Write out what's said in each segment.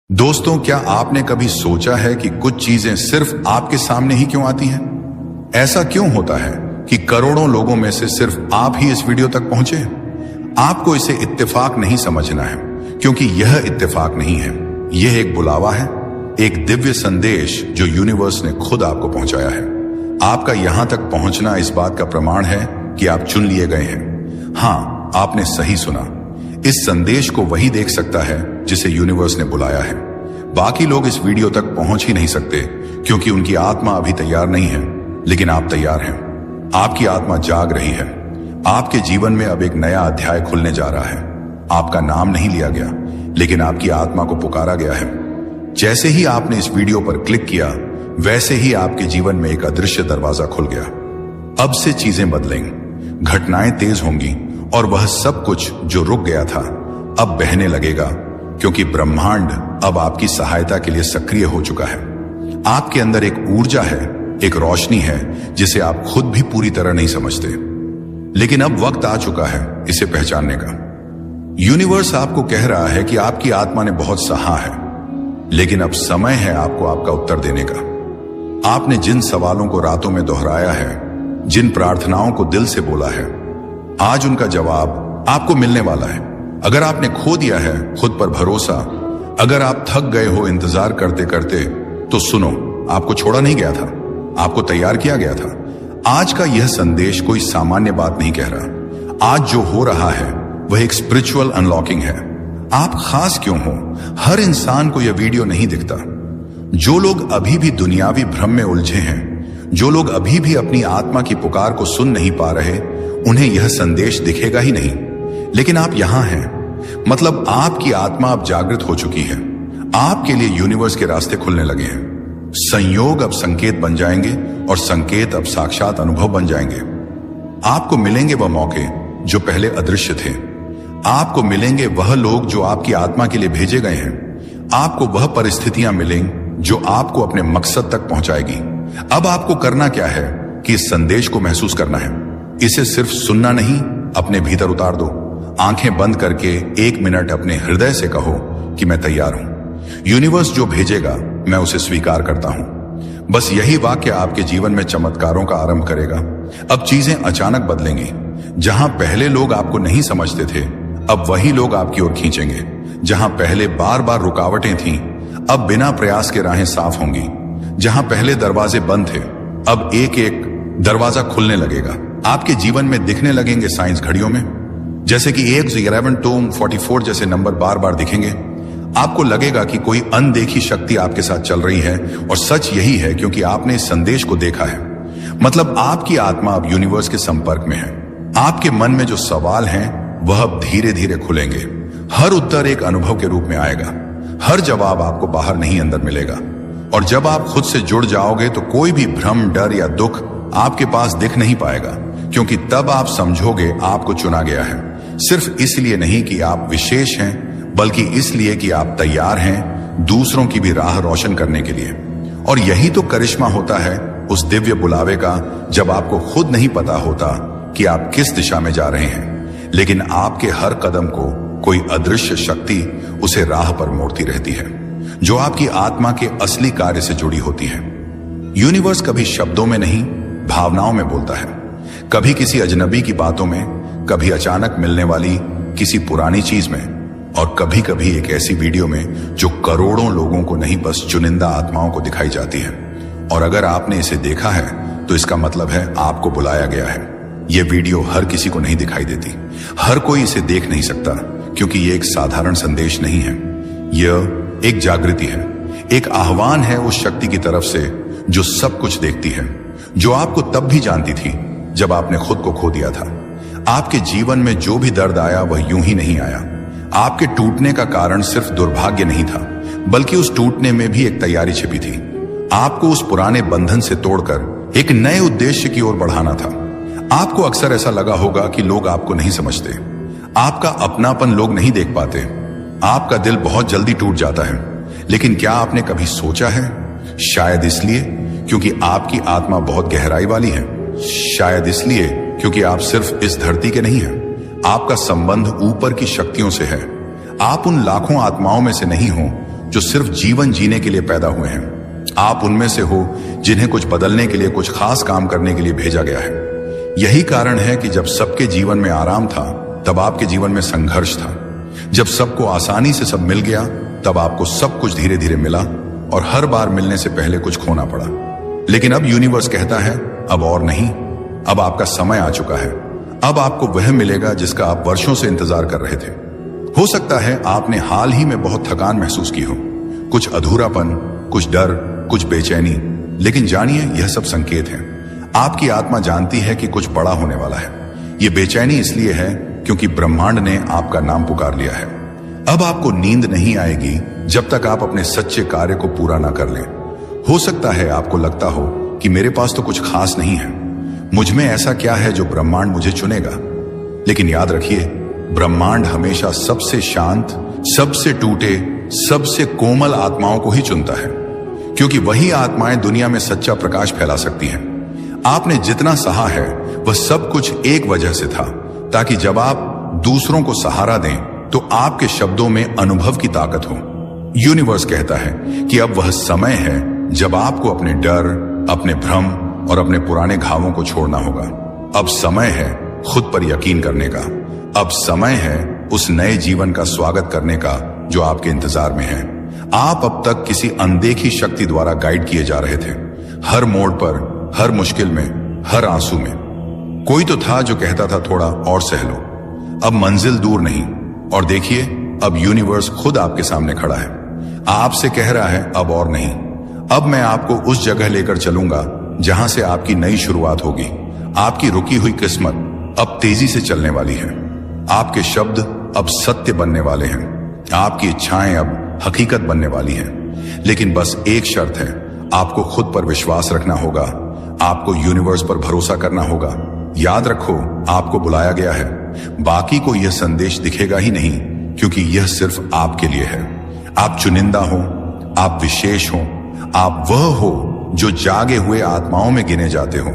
दोस्तों, क्या आपने कभी सोचा है कि कुछ चीजें सिर्फ आपके सामने ही क्यों आती हैं? ऐसा क्यों होता है कि करोड़ों लोगों में से सिर्फ आप ही इस वीडियो तक पहुंचे? आपको इसे इत्तेफाक नहीं समझना है, क्योंकि यह इत्तेफाक नहीं है। यह एक बुलावा है, एक दिव्य संदेश जो यूनिवर्स ने खुद आपको पहुंचाया है। आपका यहां तक पहुंचना इस बात का प्रमाण है कि आप चुन लिए गए हैं। हाँ, आपने सही सुना। इस संदेश को वही देख सकता है जिसे यूनिवर्स ने बुलाया है। बाकी लोग इस वीडियो तक पहुंच ही नहीं सकते, क्योंकि उनकी आत्मा अभी तैयार नहीं है, लेकिन आप तैयार हैं। आपकी आत्मा जाग रही है। आपके जीवन में अब एक नया अध्याय खुलने जा रहा है। आपका नाम नहीं लिया गया, लेकिन आपकी आत्मा को पुकारा गया है। जैसे ही आपने इस वीडियो पर क्लिक किया, वैसे ही आपके जीवन में एक अदृश्य दरवाजा खुल गया। अब से चीजें बदलेंगी, घटनाएं तेज होंगी, और वह सब कुछ जो रुक गया था अब बहने लगेगा, क्योंकि ब्रह्मांड अब आपकी सहायता के लिए सक्रिय हो चुका है। आपके अंदर एक ऊर्जा है, एक रोशनी है जिसे आप खुद भी पूरी तरह नहीं समझते, लेकिन अब वक्त आ चुका है इसे पहचानने का। यूनिवर्स आपको कह रहा है कि आपकी आत्मा ने बहुत सहा है, लेकिन अब समय है आपको आपका उत्तर देने का। आपने जिन सवालों को रातों में दोहराया है, जिन प्रार्थनाओं को दिल से बोला है, आज उनका जवाब आपको मिलने वाला है। अगर आपने खो दिया है खुद पर भरोसा, अगर आप थक गए हो इंतजार करते करते, तो सुनो, आपको छोड़ा नहीं गया था, आपको तैयार किया गया था। आज का यह संदेश कोई सामान्य बात नहीं कह रहा। आज जो हो रहा है वह एक स्पिरिचुअल अनलॉकिंग है। आप खास क्यों हो, हर इंसान को यह वीडियो नहीं दिखता। जो लोग अभी भी दुनियावी भ्रम में उलझे हैं, जो लोग अभी भी अपनी आत्मा की पुकार को सुन नहीं पा रहे, उन्हें यह संदेश दिखेगा ही नहीं। लेकिन आप यहां हैं, मतलब आपकी आत्मा अब जागृत हो चुकी है। आपके लिए यूनिवर्स के रास्ते खुलने लगे हैं। संयोग अब संकेत बन जाएंगे, और संकेत अब साक्षात अनुभव बन जाएंगे। आपको मिलेंगे वह मौके जो पहले अदृश्य थे। आपको मिलेंगे वह लोग जो आपकी आत्मा के लिए भेजे गए हैं। आपको वह परिस्थितियां मिलेंगी जो आपको अपने मकसद तक पहुंचाएगी। अब आपको करना क्या है कि इस संदेश को महसूस करना है। इसे सिर्फ सुनना नहीं, अपने भीतर उतार दो। आंखें बंद करके 1 मिनट अपने हृदय से कहो कि मैं तैयार हूं। यूनिवर्स जो भेजेगा मैं उसे स्वीकार करता हूं। बस यही वाक्य आपके जीवन में चमत्कारों का आरंभ करेगा। अब चीजें अचानक बदलेंगी। जहां पहले लोग आपको नहीं समझते थे, अब वही लोग आपकी ओर खींचेंगे। जहां पहले बार बार रुकावटें थीं, अब बिना प्रयास के राहें साफ होंगी। जहां पहले दरवाजे बंद थे, अब एक एक दरवाजा खुलने लगेगा। आपके जीवन में दिखने लगेंगे साइंस घड़ियों में, जैसे कि 1, 11, 2, 44 जैसे नंबर बार बार दिखेंगे। आपको लगेगा कि कोई अनदेखी शक्ति आपके साथ चल रही है, और सच यही है, क्योंकि आपने इस संदेश को देखा है। मतलब आपकी आत्मा अब यूनिवर्स के संपर्क में है। आपके मन में जो सवाल हैं वह अब धीरे धीरे खुलेंगे। हर उत्तर एक अनुभव के रूप में आएगा। हर जवाब आपको बाहर नहीं, अंदर मिलेगा। और जब आप खुद से जुड़ जाओगे तो कोई भी भ्रम, डर या दुख आपके पास दिख नहीं पाएगा, क्योंकि तब आप समझोगे आपको चुना गया है। सिर्फ इसलिए नहीं कि आप विशेष हैं, बल्कि इसलिए कि आप तैयार हैं दूसरों की भी राह रोशन करने के लिए। और यही तो करिश्मा होता है उस दिव्य बुलावे का, जब आपको खुद नहीं पता होता कि आप किस दिशा में जा रहे हैं, लेकिन आपके हर कदम को कोई अदृश्य शक्ति उसे राह पर मोड़ती रहती है, जो आपकी आत्मा के असली कार्य से जुड़ी होती है। यूनिवर्स कभी शब्दों में नहीं, भावनाओं में बोलता है। कभी किसी अजनबी की बातों में, कभी अचानक मिलने वाली किसी पुरानी चीज में, और कभी कभी एक ऐसी वीडियो में जो करोड़ों लोगों को नहीं, बस चुनिंदा आत्माओं को दिखाई जाती है। और अगर आपने इसे देखा है तो इसका मतलब है आपको बुलाया गया है। यह वीडियो हर किसी को नहीं दिखाई देती, हर कोई इसे देख नहीं सकता, क्योंकि यह एक साधारण संदेश नहीं है। यह एक जागृति है, एक आह्वान है उस शक्ति की तरफ से जो सब कुछ देखती है, जो आपको तब भी जानती थी जब आपने खुद को खो दिया था। आपके जीवन में जो भी दर्द आया वह यूं ही नहीं आया। आपके टूटने का कारण सिर्फ दुर्भाग्य नहीं था, बल्कि उस टूटने में भी एक तैयारी छिपी थी। आपको उस पुराने बंधन से तोड़कर एक नए उद्देश्य की ओर बढ़ाना था। आपको अक्सर ऐसा लगा होगा कि लोग आपको नहीं समझते, आपका अपनापन लोग नहीं देख पाते, आपका दिल बहुत जल्दी टूट जाता है। लेकिन क्या आपने कभी सोचा है, शायद इसलिए क्योंकि आपकी आत्मा बहुत गहराई वाली है, शायद इसलिए क्योंकि आप सिर्फ इस धरती के नहीं हैं, आपका संबंध ऊपर की शक्तियों से है। आप उन लाखों आत्माओं में से नहीं हो जो सिर्फ जीवन जीने के लिए पैदा हुए हैं। आप उनमें से हो जिन्हें कुछ बदलने के लिए, कुछ खास काम करने के लिए भेजा गया है। यही कारण है कि जब सबके जीवन में आराम था, तब आपके जीवन में संघर्ष था। जब सबको आसानी से सब मिल गया, तब आपको सब कुछ धीरे धीरे मिला और हर बार मिलने से पहले कुछ खोना पड़ा। लेकिन अब यूनिवर्स कहता है, अब और नहीं, अब आपका समय आ चुका है। अब आपको वह मिलेगा जिसका आप वर्षों से इंतजार कर रहे थे। हो सकता है आपने हाल ही में बहुत थकान महसूस की हो, कुछ अधूरापन, कुछ डर, कुछ बेचैनी। लेकिन जानिए, यह सब संकेत हैं। आपकी आत्मा जानती है कि कुछ बड़ा होने वाला है। यह बेचैनी इसलिए है क्योंकि ब्रह्मांड ने आपका नाम पुकार लिया है। अब आपको नींद नहीं आएगी जब तक आप अपने सच्चे कार्य को पूरा ना कर लें। हो सकता है आपको लगता हो कि मेरे पास तो कुछ खास नहीं है, मुझ में ऐसा क्या है जो ब्रह्मांड मुझे चुनेगा। लेकिन याद रखिए, ब्रह्मांड हमेशा सबसे शांत, सबसे टूटे, सबसे कोमल आत्माओं को ही चुनता है, क्योंकि वही आत्माएं दुनिया में सच्चा प्रकाश फैला सकती हैं। आपने जितना सहा है वह सब कुछ एक वजह से था, ताकि जब आप दूसरों को सहारा दें तो आपके शब्दों में अनुभव की ताकत हो। यूनिवर्स कहता है कि अब वह समय है जब आपको अपने डर, अपने भ्रम और अपने पुराने घावों को छोड़ना होगा। अब समय है खुद पर यकीन करने का। अब समय है उस नए जीवन का स्वागत करने का जो आपके इंतजार में है। आप अब तक किसी अनदेखी शक्ति द्वारा गाइड किए जा रहे थे, हर मोड़ पर, हर मुश्किल में, हर आंसू में। कोई तो था जो कहता था थोड़ा और सह लो, अब मंजिल दूर नहीं। और देखिए, अब यूनिवर्स खुद आपके सामने खड़ा है, आपसे कह रहा है अब और नहीं। अब मैं आपको उस जगह लेकर चलूंगा जहां से आपकी नई शुरुआत होगी। आपकी रुकी हुई किस्मत अब तेजी से चलने वाली है। आपके शब्द अब सत्य बनने वाले हैं। आपकी इच्छाएं अब हकीकत बनने वाली हैं। लेकिन बस एक शर्त है, आपको खुद पर विश्वास रखना होगा। आपको यूनिवर्स पर भरोसा करना होगा। याद रखो, आपको बुलाया गया है। बाकी को यह संदेश दिखेगा ही नहीं, क्योंकि यह सिर्फ आपके लिए है। आप चुनिंदा हो, आप विशेष हो, आप वह हो जो जागे हुए आत्माओं में गिने जाते हो।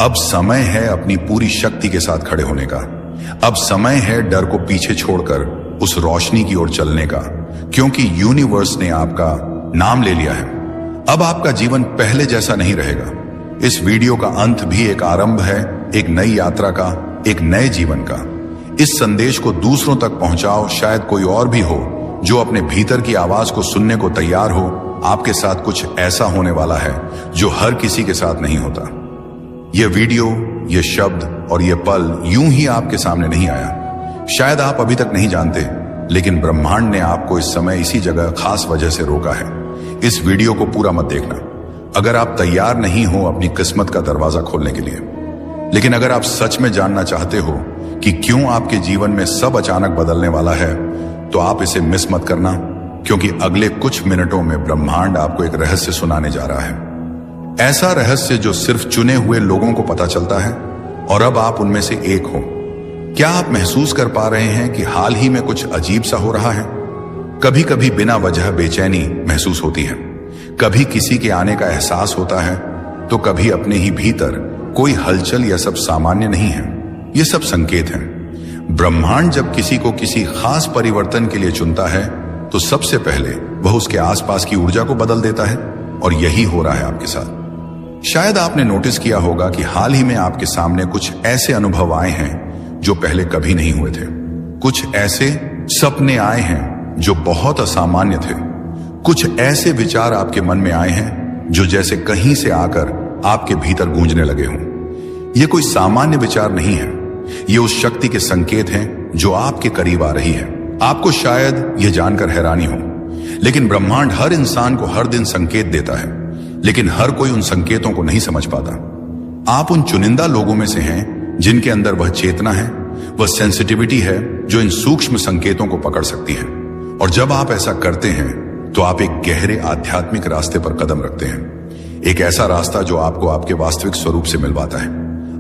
अब समय है अपनी पूरी शक्ति के साथ खड़े होने का। अब समय है डर को पीछे छोड़कर उस रोशनी की ओर चलने का, क्योंकि यूनिवर्स ने आपका नाम ले लिया है। अब आपका जीवन पहले जैसा नहीं रहेगा। इस वीडियो का अंत भी एक आरंभ है, एक नई यात्रा का, एक नए जीवन का। इस संदेश को दूसरों तक पहुंचाओ। शायद कोई और भी हो जो अपने भीतर की आवाज को सुनने को तैयार हो। आपके साथ कुछ ऐसा होने वाला है जो हर किसी के साथ नहीं होता। यह वीडियो, यह शब्द और यह पल यूं ही आपके सामने नहीं आया। शायद आप अभी तक नहीं जानते, लेकिन ब्रह्मांड ने आपको इस समय इसी जगह खास वजह से रोका है। इस वीडियो को पूरा मत देखना अगर आप तैयार नहीं हो अपनी किस्मत का दरवाजा खोलने के लिए। लेकिन अगर आप सच में जानना चाहते हो कि क्यों आपके जीवन में सब अचानक बदलने वाला है, तो आप इसे मिस मत करना, क्योंकि अगले कुछ मिनटों में ब्रह्मांड आपको एक रहस्य सुनाने जा रहा है। ऐसा रहस्य जो सिर्फ चुने हुए लोगों को पता चलता है, और अब आप उनमें से एक हो। क्या आप महसूस कर पा रहे हैं कि हाल ही में कुछ अजीब सा हो रहा है? कभी कभी बिना वजह बेचैनी महसूस होती है, कभी किसी के आने का एहसास होता है, तो कभी अपने ही भीतर कोई हलचल। यह सब सामान्य नहीं है, ये सब संकेत हैं। ब्रह्मांड जब किसी को किसी खास परिवर्तन के लिए चुनता है, तो सबसे पहले वह उसके आसपास की ऊर्जा को बदल देता है, और यही हो रहा है आपके साथ। शायद आपने नोटिस किया होगा कि हाल ही में आपके सामने कुछ ऐसे अनुभव आए हैं जो पहले कभी नहीं हुए थे। कुछ ऐसे सपने आए हैं जो बहुत असामान्य थे। कुछ ऐसे विचार आपके मन में आए हैं जो जैसे कहीं से आकर आपके भीतर गूंजने लगे हों। ये कोई सामान्य विचार नहीं है, ये उस शक्ति के संकेत हैं जो आपके करीब आ रही है। आपको शायद यह जानकर हैरानी हो, लेकिन ब्रह्मांड हर इंसान को हर दिन संकेत देता है, लेकिन हर कोई उन संकेतों को नहीं समझ पाता। आप उन चुनिंदा लोगों में से हैं जिनके अंदर वह चेतना है, वह सेंसिटिविटी है जो इन सूक्ष्म संकेतों को पकड़ सकती है। और जब आप ऐसा करते हैं तो आप एक गहरे आध्यात्मिक रास्ते पर कदम रखते हैं, एक ऐसा रास्ता जो आपको आपके वास्तविक स्वरूप से मिलवाता है।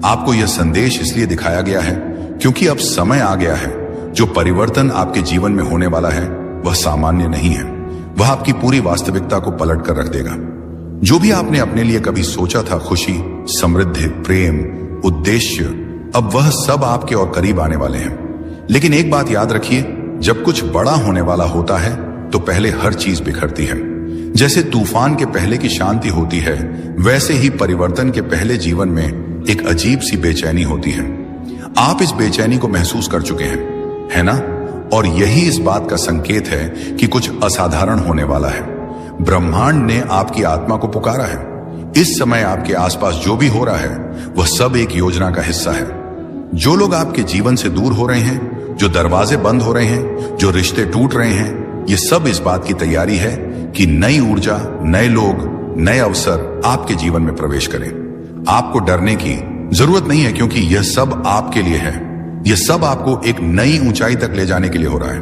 आपको यह संदेश इसलिए दिखाया गया है क्योंकि अब समय आ गया है। जो परिवर्तन आपके जीवन में होने वाला है वह सामान्य नहीं है, वह आपकी पूरी वास्तविकता को पलट कर रख देगा। जो भी आपने अपने लिए कभी सोचा था, खुशी, समृद्धि, प्रेम, उद्देश्य, अब वह सब आपके और करीब आने वाले हैं। लेकिन एक बात याद रखिए, जब कुछ बड़ा होने वाला होता है तो पहले हर चीज बिखरती है। जैसे तूफान के पहले की शांति होती है, वैसे ही परिवर्तन के पहले जीवन में एक अजीब सी बेचैनी होती है। आप इस बेचैनी को महसूस कर चुके हैं, है ना? और यही इस बात का संकेत है कि कुछ असाधारण होने वाला है। ब्रह्मांड ने आपकी आत्मा को पुकारा है। इस समय आपके आसपास जो भी हो रहा है वह सब एक योजना का हिस्सा है। जो लोग आपके जीवन से दूर हो रहे हैं, जो दरवाजे बंद हो रहे हैं, जो रिश्ते टूट रहे हैं, ये सब इस बात की तैयारी है कि नई ऊर्जा, नए लोग, नए अवसर आपके जीवन में प्रवेश करें। आपको डरने की जरूरत नहीं है, क्योंकि यह सब आपके लिए है। यह सब आपको एक नई ऊंचाई तक ले जाने के लिए हो रहा है।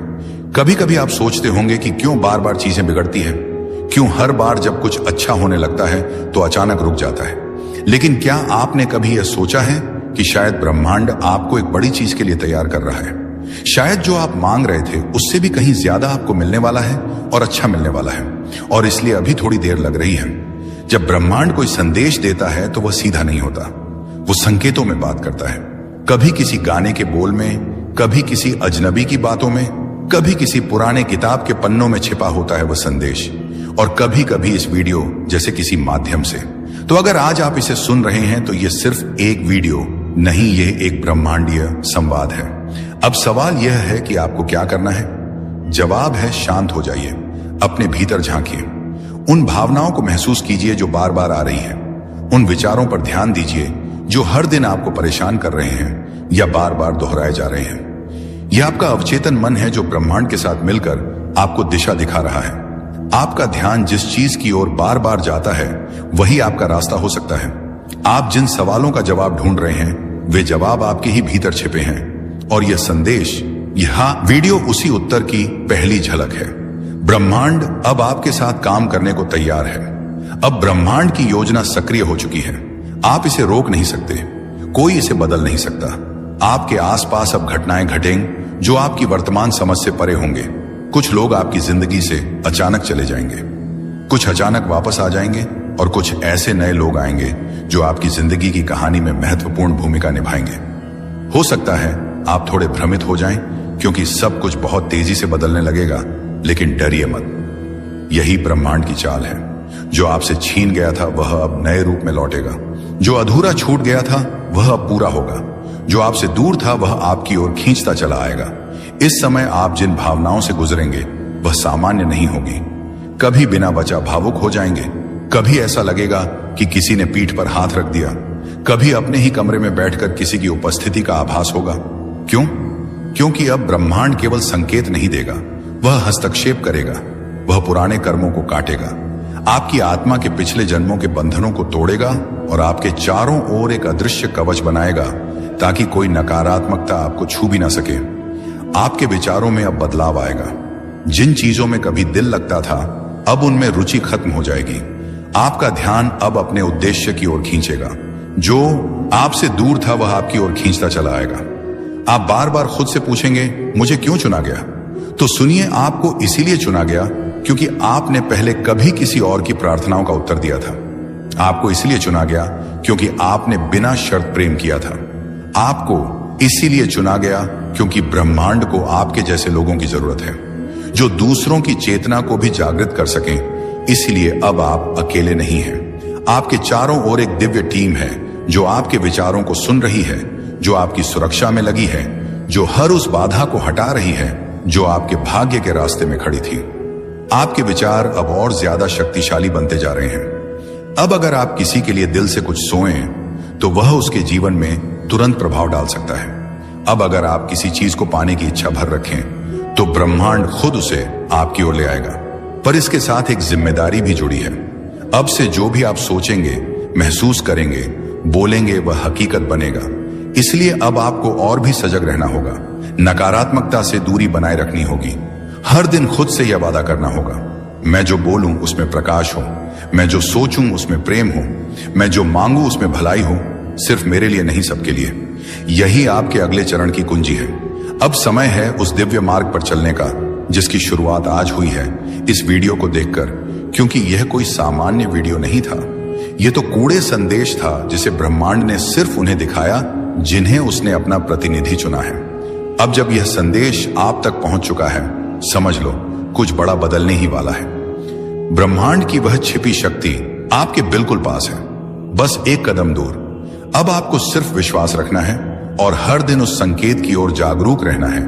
कभी कभी आप सोचते होंगे कि क्यों बार बार चीजें बिगड़ती हैं, क्यों हर बार जब कुछ अच्छा होने लगता है तो अचानक रुक जाता है। लेकिन क्या आपने कभी यह सोचा है कि शायद ब्रह्मांड आपको एक बड़ी चीज के लिए तैयार कर रहा है? शायद जो आप मांग रहे थे उससे भी कहीं ज्यादा आपको मिलने वाला है और अच्छा मिलने वाला है, और इसलिए अभी थोड़ी देर लग रही है। जब ब्रह्मांड कोई संदेश देता है तो वह सीधा नहीं होता, वो संकेतों में बात करता है। कभी किसी गाने के बोल में, कभी किसी अजनबी की बातों में, कभी किसी पुराने किताब के पन्नों में छिपा होता है वह संदेश, और कभी कभी इस वीडियो जैसे किसी माध्यम से। तो अगर आज आप इसे सुन रहे हैं तो यह सिर्फ एक वीडियो नहीं, यह एक ब्रह्मांडीय संवाद है। अब सवाल यह है कि आपको क्या करना है। जवाब है, शांत हो जाइए, अपने भीतर झांकिए, उन भावनाओं को महसूस कीजिए जो बार बार आ रही हैं, उन विचारों पर ध्यान दीजिए जो हर दिन आपको परेशान कर रहे हैं या बार बार दोहराए जा रहे हैं। यह आपका अवचेतन मन है जो ब्रह्मांड के साथ मिलकर आपको दिशा दिखा रहा है। आपका ध्यान जिस चीज की ओर बार बार जाता है वही आपका रास्ता हो सकता है। आप जिन सवालों का जवाब ढूंढ रहे हैं वे जवाब आपके ही भीतर छिपे हैं, और यह संदेश, यह वीडियो उसी उत्तर की पहली झलक है। ब्रह्मांड अब आपके साथ काम करने को तैयार है। अब ब्रह्मांड की योजना सक्रिय हो चुकी है। आप इसे रोक नहीं सकते, कोई इसे बदल नहीं सकता। आपके आसपास अब घटनाएं घटेंगी जो आपकी वर्तमान समझ से परे होंगे। कुछ लोग आपकी जिंदगी से अचानक चले जाएंगे, कुछ अचानक वापस आ जाएंगे, और कुछ ऐसे नए लोग आएंगे जो आपकी जिंदगी की कहानी में महत्वपूर्ण भूमिका निभाएंगे। हो सकता है आप थोड़े भ्रमित हो जाएं, क्योंकि सब कुछ बहुत तेजी से बदलने लगेगा, लेकिन डरिए मत। यही ब्रह्मांड की चाल है। जो आपसे छीन गया था वह अब नए रूप में लौटेगा। जो अधूरा छूट गया था वह अब पूरा होगा। जो आपसे दूर था वह आपकी ओर खींचता चला आएगा। इस समय आप जिन भावनाओं से गुजरेंगे वह सामान्य नहीं होगी। कभी बिना वजह भावुक हो जाएंगे, कभी ऐसा लगेगा कि किसी ने पीठ पर हाथ रख दिया, कभी अपने ही कमरे में बैठकर किसी की उपस्थिति का आभास होगा। क्यों? क्योंकि अब ब्रह्मांड केवल संकेत नहीं देगा, वह हस्तक्षेप करेगा। वह पुराने कर्मों को काटेगा, आपकी आत्मा के पिछले जन्मों के बंधनों को तोड़ेगा, और आपके चारों ओर एक अदृश्य कवच बनाएगा ताकि कोई नकारात्मकता आपको छू भी ना सके। आपके विचारों में अब बदलाव आएगा। जिन चीजों में कभी दिल लगता था अब उनमें रुचि खत्म हो जाएगी। आपका ध्यान अब अपने उद्देश्य की ओर खींचेगा। जो आपसे दूर था वह आपकी ओर खींचता चला आएगा। आप बार बार खुद से पूछेंगे, मुझे क्यों चुना गया? तो सुनिए, आपको इसीलिए चुना गया क्योंकि आपने पहले कभी किसी और की प्रार्थनाओं का उत्तर दिया था। आपको इसलिए चुना गया क्योंकि आपने बिना शर्त प्रेम किया था। आपको इसीलिए चुना गया क्योंकि ब्रह्मांड को आपके जैसे लोगों की जरूरत है, जो दूसरों की चेतना को भी जागृत कर सकें। इसलिए अब आप अकेले नहीं हैं। आपके चारों ओर एक दिव्य टीम है जो आपके विचारों को सुन रही है, जो आपकी सुरक्षा में लगी है, जो हर उस बाधा को हटा रही है जो आपके भाग्य के रास्ते में खड़ी थी। आपके विचार अब और ज्यादा शक्तिशाली बनते जा रहे हैं। अब अगर आप किसी के लिए दिल से कुछ सोएं तो वह उसके जीवन में तुरंत प्रभाव डाल सकता है। अब अगर आप किसी चीज को पाने की इच्छा भर रखें तो ब्रह्मांड खुद उसे आपकी ओर ले आएगा। पर इसके साथ एक जिम्मेदारी भी जुड़ी है। अब से जो भी आप सोचेंगे, महसूस करेंगे, बोलेंगे वह हकीकत बनेगा। इसलिए अब आपको और भी सजग रहना होगा। नकारात्मकता से दूरी बनाए रखनी होगी। हर दिन खुद से यह वादा करना होगा, मैं जो बोलूं उसमें प्रकाश हो, मैं जो सोचूं उसमें प्रेम हो, मैं जो मांगू उसमें भलाई हो, सिर्फ मेरे लिए नहीं सबके लिए। यही आपके अगले चरण की कुंजी है। अब समय है उस दिव्य मार्ग पर चलने का जिसकी शुरुआत आज हुई है इस वीडियो को देखकर, क्योंकि यह कोई सामान्य वीडियो नहीं था। यह तो कूड़े संदेश था जिसे ब्रह्मांड ने सिर्फ उन्हें दिखाया जिन्हें उसने अपना प्रतिनिधि चुना है। अब जब यह संदेश आप तक पहुंच चुका है, समझ लो कुछ बड़ा बदलने ही वाला है। ब्रह्मांड की वह छिपी शक्ति आपके बिल्कुल पास है, बस एक कदम दूर। अब आपको सिर्फ विश्वास रखना है और हर दिन उस संकेत की ओर जागरूक रहना है।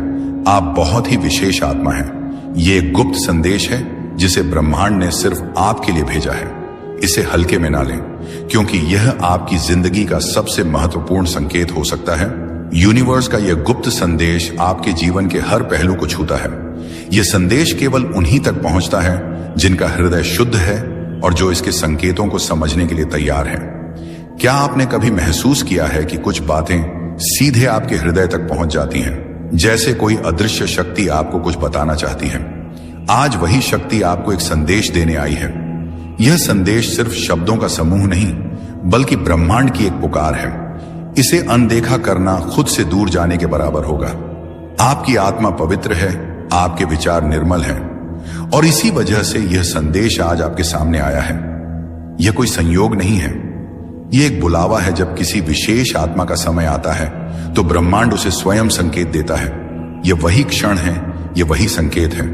आप बहुत ही विशेष आत्मा हैं। ये एक गुप्त संदेश है जिसे ब्रह्मांड ने सिर्फ आपके लिए भेजा है। इसे हल्के में ना लें, क्योंकि यह आपकी जिंदगी का सबसे महत्वपूर्ण संकेत हो सकता है। यूनिवर्स का यह गुप्त संदेश आपके जीवन के हर पहलू को छूता है। यह संदेश केवल उन्हीं तक पहुंचता है जिनका हृदय शुद्ध है और जो इसके संकेतों को समझने के लिए तैयार हैं। क्या आपने कभी महसूस किया है कि कुछ बातें सीधे आपके हृदय तक पहुंच जाती हैं, जैसे कोई अदृश्य शक्ति आपको कुछ बताना चाहती है? आज वही शक्ति आपको एक संदेश देने आई है। यह संदेश सिर्फ शब्दों का समूह नहीं, बल्कि ब्रह्मांड की एक पुकार है। इसे अनदेखा करना खुद से दूर जाने के बराबर होगा। आपकी आत्मा पवित्र है, आपके विचार निर्मल हैं, और इसी वजह से यह संदेश आज आपके सामने आया है। यह कोई संयोग नहीं है, यह एक बुलावा है। जब किसी विशेष आत्मा का समय आता है तो ब्रह्मांड उसे स्वयं संकेत देता है। यह वही क्षण है, यह वही संकेत है।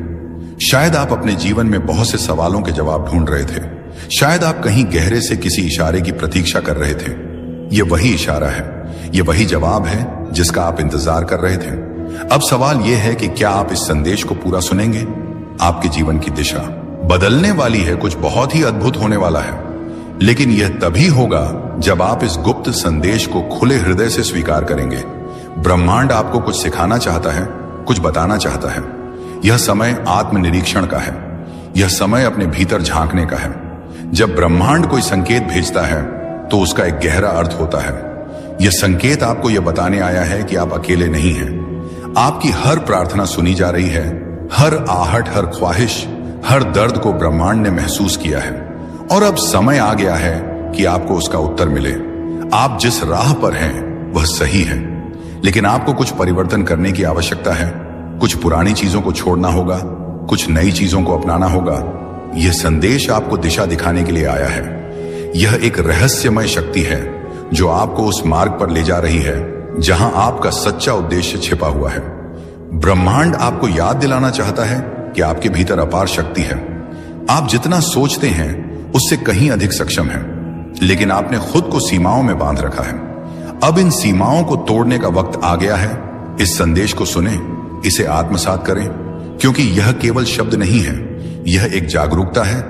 शायद आप अपने जीवन में बहुत से सवालों के जवाब ढूंढ रहे थे। शायद आप कहीं गहरे से किसी इशारे की प्रतीक्षा कर रहे थे। यह वही इशारा है, यह वही जवाब है जिसका आप इंतजार कर रहे थे। अब सवाल यह है कि क्या आप इस संदेश को पूरा सुनेंगे? आपके जीवन की दिशा बदलने वाली है, कुछ बहुत ही अद्भुत होने वाला है। लेकिन यह तभी होगा जब आप इस गुप्त संदेश को खुले हृदय से स्वीकार करेंगे। ब्रह्मांड आपको कुछ सिखाना चाहता है, कुछ बताना चाहता है। यह समय आत्मनिरीक्षण का है। यह समय अपने भीतर झांकने का है। जब ब्रह्मांड कोई संकेत भेजता है तो उसका एक गहरा अर्थ होता है। यह संकेत आपको यह बताने आया है कि आप अकेले नहीं हैं। आपकी हर प्रार्थना सुनी जा रही है। हर आहट, हर ख्वाहिश, हर दर्द को ब्रह्मांड ने महसूस किया है, और अब समय आ गया है कि आपको उसका उत्तर मिले। आप जिस राह पर हैं वह सही है, लेकिन आपको कुछ परिवर्तन करने की आवश्यकता है। कुछ पुरानी चीजों को छोड़ना होगा, कुछ नई चीजों को अपनाना होगा। यह संदेश आपको दिशा दिखाने के लिए आया है। यह एक रहस्यमय शक्ति है जो आपको उस मार्ग पर ले जा रही है जहां आपका सच्चा उद्देश्य छिपा हुआ है। ब्रह्मांड आपको याद दिलाना चाहता है कि आपके भीतर अपार शक्ति है। आप जितना सोचते हैं उससे कहीं अधिक सक्षम है, लेकिन आपने खुद को सीमाओं में बांध रखा है। अब इन सीमाओं को तोड़ने का वक्त आ गया है। इस संदेश को सुने, इसे आत्मसात करें, क्योंकि यह केवल शब्द नहीं है, यह एक जागरूकता है।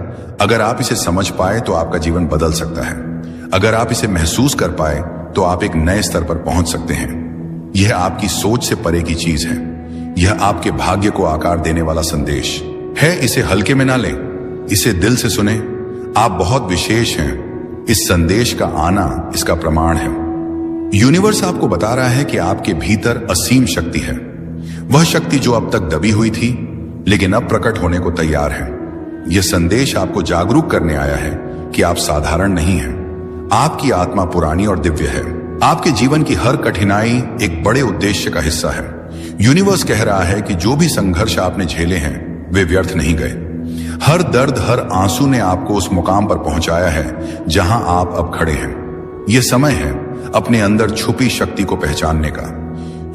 अगर आप इसे समझ पाए तो आपका जीवन बदल सकता है। अगर आप इसे महसूस कर पाए तो आप एक नए स्तर पर पहुंच सकते हैं। यह आपकी सोच से परे की चीज है। यह आपके भाग्य को आकार देने वाला संदेश है। इसे हल्के में ना लें, इसे दिल से सुने। आप बहुत विशेष हैं। इस संदेश का आना इसका प्रमाण है। यूनिवर्स आपको बता रहा है कि आपके भीतर असीम शक्ति है। वह शक्ति जो अब तक दबी हुई थी, लेकिन अब प्रकट होने को तैयार है। यह संदेश आपको जागरूक करने आया है कि आप साधारण नहीं हैं। आपकी आत्मा पुरानी और दिव्य है। आपके जीवन की हर कठिनाई एक बड़े उद्देश्य का हिस्सा है। यूनिवर्स कह रहा है कि जो भी संघर्ष आपने झेले हैं वे व्यर्थ नहीं गए। हर दर्द, हर आंसू ने आपको उस मुकाम पर पहुंचाया है जहां आप अब खड़े हैं। यह समय है अपने अंदर छुपी शक्ति को पहचानने का।